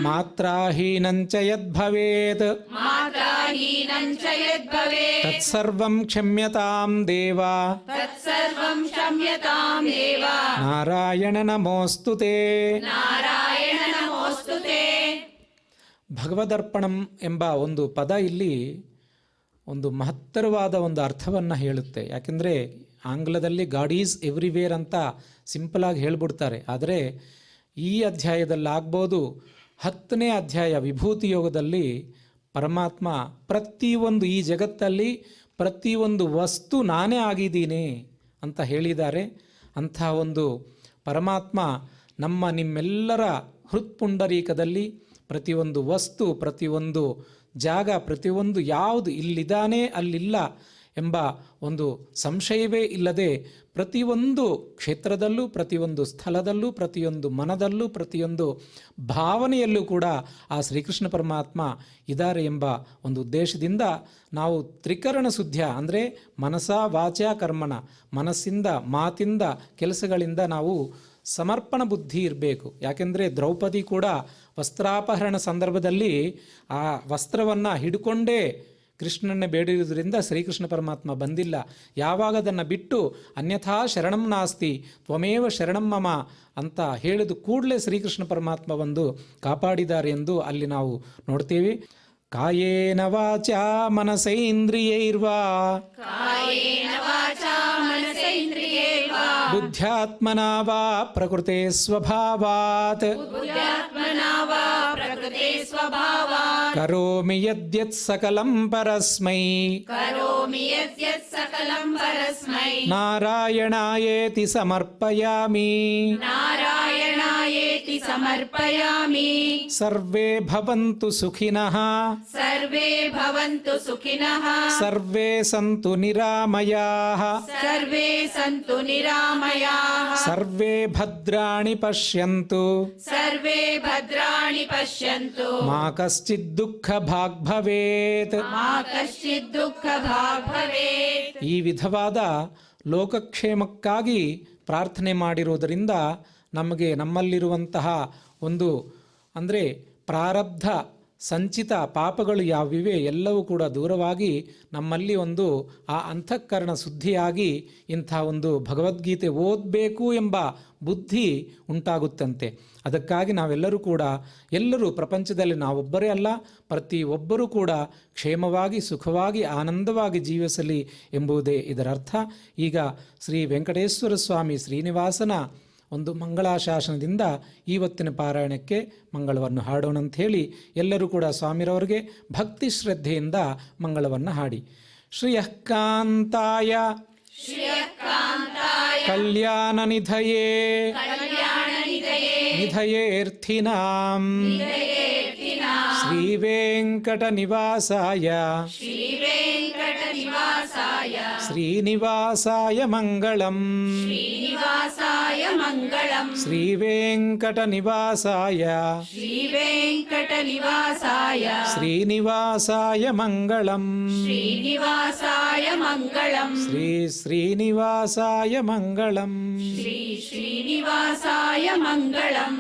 ಮಾತ್ರಾಹೀನಂಚ ಯದ್ಭವೇತ್ ಮಾತ್ರಾಹೀನಂಚ ಯದ್ಭವೇತ್ ತತ್ಸರ್ವಂ ಕ್ಷಮ್ಯತಾಂ ದೇವ ತತ್ಸರ್ವಂ ಕ್ಷಮ್ಯತಾಂ ದೇವ ನಾರಾಯಣ ನಮೋಸ್ತುತೇ. ನಾರಾಯಣ ನಮೋಸ್ತುತೇ. ಭಗವದರ್ಪಣಂ ಎಂಬ ಒಂದು ಪದ ಇಲ್ಲಿ ಒಂದು ಮಹತ್ತರವಾದ ಒಂದು ಅರ್ಥವನ್ನು ಹೇಳುತ್ತೆ. ಯಾಕೆಂದರೆ ಆಂಗ್ಲದಲ್ಲಿ ಗಾಡ್ ಈಸ್ ಎವ್ರಿವೇರ್ ಅಂತ ಸಿಂಪಲಾಗಿ ಹೇಳ್ಬಿಡ್ತಾರೆ. ಆದರೆ ಈ ಅಧ್ಯಾಯದಲ್ಲಿ ಆಗ್ಬೋದು 10ನೇ ಅಧ್ಯಾಯ ವಿಭೂತಿ ಯೋಗದಲ್ಲಿ ಪರಮಾತ್ಮ ಪ್ರತಿಯೊಂದು ಈ ಜಗತ್ತಲ್ಲಿ ಪ್ರತಿಯೊಂದು ವಸ್ತು ನಾನೇ ಆಗಿದ್ದೀನಿ ಅಂತ ಹೇಳಿದ್ದಾರೆ. ಅಂಥ ಒಂದು ಪರಮಾತ್ಮ ನಿಮ್ಮೆಲ್ಲರ ಹೃತ್ಪುಂಡರೀಕದಲ್ಲಿ ಪ್ರತಿಯೊಂದು ವಸ್ತು, ಪ್ರತಿಯೊಂದು ಜಾಗ, ಪ್ರತಿಯೊಂದು ಯಾವುದು ಇಲ್ಲಿದ್ದಾನೆ ಅಲ್ಲಿಲ್ಲ ಎಂಬ ಒಂದು ಸಂಶಯವೇ ಇಲ್ಲದೆ ಪ್ರತಿಯೊಂದು ಕ್ಷೇತ್ರದಲ್ಲೂ, ಪ್ರತಿಯೊಂದು ಸ್ಥಳದಲ್ಲೂ, ಪ್ರತಿಯೊಂದು ಮನದಲ್ಲೂ, ಪ್ರತಿಯೊಂದು ಭಾವನೆಯಲ್ಲೂ ಕೂಡ ಆ ಶ್ರೀಕೃಷ್ಣ ಪರಮಾತ್ಮ ಇದ್ದಾರೆ ಎಂಬ ಒಂದು ಉದ್ದೇಶದಿಂದ ನಾವು ತ್ರಿಕರಣ ಶುದ್ಧ ಅಂದರೆ ಮನಸ ವಾಚ ಕರ್ಮಣ, ಮನಸ್ಸಿಂದ, ಮಾತಿಂದ, ಕೆಲಸಗಳಿಂದ ನಾವು ಸಮರ್ಪಣ ಬುದ್ಧಿ ಇರಬೇಕು. ಯಾಕೆಂದರೆ ದ್ರೌಪದಿ ಕೂಡ ವಸ್ತ್ರಾಪಹರಣ ಸಂದರ್ಭದಲ್ಲಿ ಆ ವಸ್ತ್ರವನ್ನು ಹಿಡ್ಕೊಂಡೇ ಕೃಷ್ಣನ್ನೇ ಬೇಡಿರುವುದರಿಂದ ಶ್ರೀಕೃಷ್ಣ ಪರಮಾತ್ಮ ಬಂದಿಲ್ಲ. ಯಾವಾಗ ಅದನ್ನು ಬಿಟ್ಟು ಅನ್ಯಥಾ ಶರಣಂ ನಾಸ್ತಿ ತ್ವಮೇವ ಶರಣಂ ಮಮ ಅಂತ ಹೇಳಿದ ಕೂಡಲೇ ಶ್ರೀಕೃಷ್ಣ ಪರಮಾತ್ಮ ಬಂದು ಕಾಪಾಡಿದ್ದಾರೆ ಎಂದು ಅಲ್ಲಿ ನಾವು ನೋಡ್ತೇವೆ. ಕಾಯೇನ ವಾಚಾ ಮನಸೈಂದ್ರಿಯೈರ್ವಾ ಬುದ್ಧ್ಯಾತ್ಮನಾ ವಾ ಪ್ರಕೃತೆ ಸ್ವಭಾವಾತ್ ಕರೋಮಿ ಯದ್ಯತ್ ಸಕಲಂ ಪರಸ್ಮೈ ನಾರಾಯಣಾಯೇತಿ ಸಮರ್ಪಯಾಮಿ ಸರ್ವೇ ಭವಂತು ಸುಖಿನಃ ಸರ್ವೇ ಸಂತು ನಿರಾಮಯಾಃ ಸರ್ವೇ ಭದ್ರಾಣಿ ಪಶ್ಯಂತು ಮಾ ಕಶ್ಚಿತ್ ದುಃಖ ಭಾಗ್ ಭವೇತ್. ಈ ವಿಧವಾದ ಲೋಕಕ್ಷೇಮಕ್ಕಾಗಿ ಪ್ರಾರ್ಥನೆ ಮಾಡಿರುವುದರಿಂದ ನಮಗೆ ನಮ್ಮಲ್ಲಿರುವಂತಹ ಒಂದು ಅಂದರೆ ಪ್ರಾರಬ್ಧ ಸಂಚಿತ ಪಾಪಗಳು ಯಾವಿವೆ ಎಲ್ಲವೂ ಕೂಡ ದೂರವಾಗಿ ನಮ್ಮಲ್ಲಿ ಒಂದು ಆ ಅಂತಃಕರಣ ಶುದ್ಧಿಯಾಗಿ ಇಂಥ ಒಂದು ಭಗವದ್ಗೀತೆ ಓದಬೇಕು ಎಂಬ ಬುದ್ಧಿ ಉಂಟಾಗುತ್ತಂತೆ. ಅದಕ್ಕಾಗಿ ನಾವೆಲ್ಲರೂ ಕೂಡ ಎಲ್ಲರೂ ಪ್ರಪಂಚದಲ್ಲಿ ನಾವೊಬ್ಬರೇ ಅಲ್ಲ, ಪ್ರತಿಯೊಬ್ಬರೂ ಕೂಡ ಕ್ಷೇಮವಾಗಿ ಸುಖವಾಗಿ ಆನಂದವಾಗಿ ಜೀವಿಸಲಿ ಎಂಬುದೇ ಇದರ ಅರ್ಥ. ಈಗ ಶ್ರೀ ವೆಂಕಟೇಶ್ವರ ಸ್ವಾಮಿ ಶ್ರೀನಿವಾಸನ ಒಂದು ಮಂಗಳಾಶಾಸನದಿಂದ ಇವತ್ತಿನ ಪಾರಾಯಣಕ್ಕೆ ಮಂಗಳವನ್ನು ಹಾಡೋಣ ಅಂತ ಹೇಳಿ ಎಲ್ಲರೂ ಕೂಡ ಸ್ವಾಮಿರವರಿಗೆ ಭಕ್ತಿ ಶ್ರದ್ಧೆಯಿಂದ ಮಂಗಳವನ್ನು ಹಾಡಿ. ಶ್ರಿಯಃ ಕಾಂತಾಯ ಕಲ್ಯಾಣ ನಿಧಯೇ ನಿಧಯೇರ್ಥಿನಾಂ ಶ್ರೀ ವೆಂಕಟ ನಿವಾಸಾಯ ಶ್ರೀನಿವಾಸಾಯ ಮಂಗಳಂ ಶ್ರೀ ವೆಂಕಟ ನಿವಾಸಾಯ ಶ್ರೀನಿವಾಸಾಯ ಮಂಗಳಂ ಶ್ರೀ ಶ್ರೀನಿವಾಸಾಯ ಮಂಗಳಂ ಶ್ರೀನಿವಾಸಾಯ ಮಂಗಳಂ.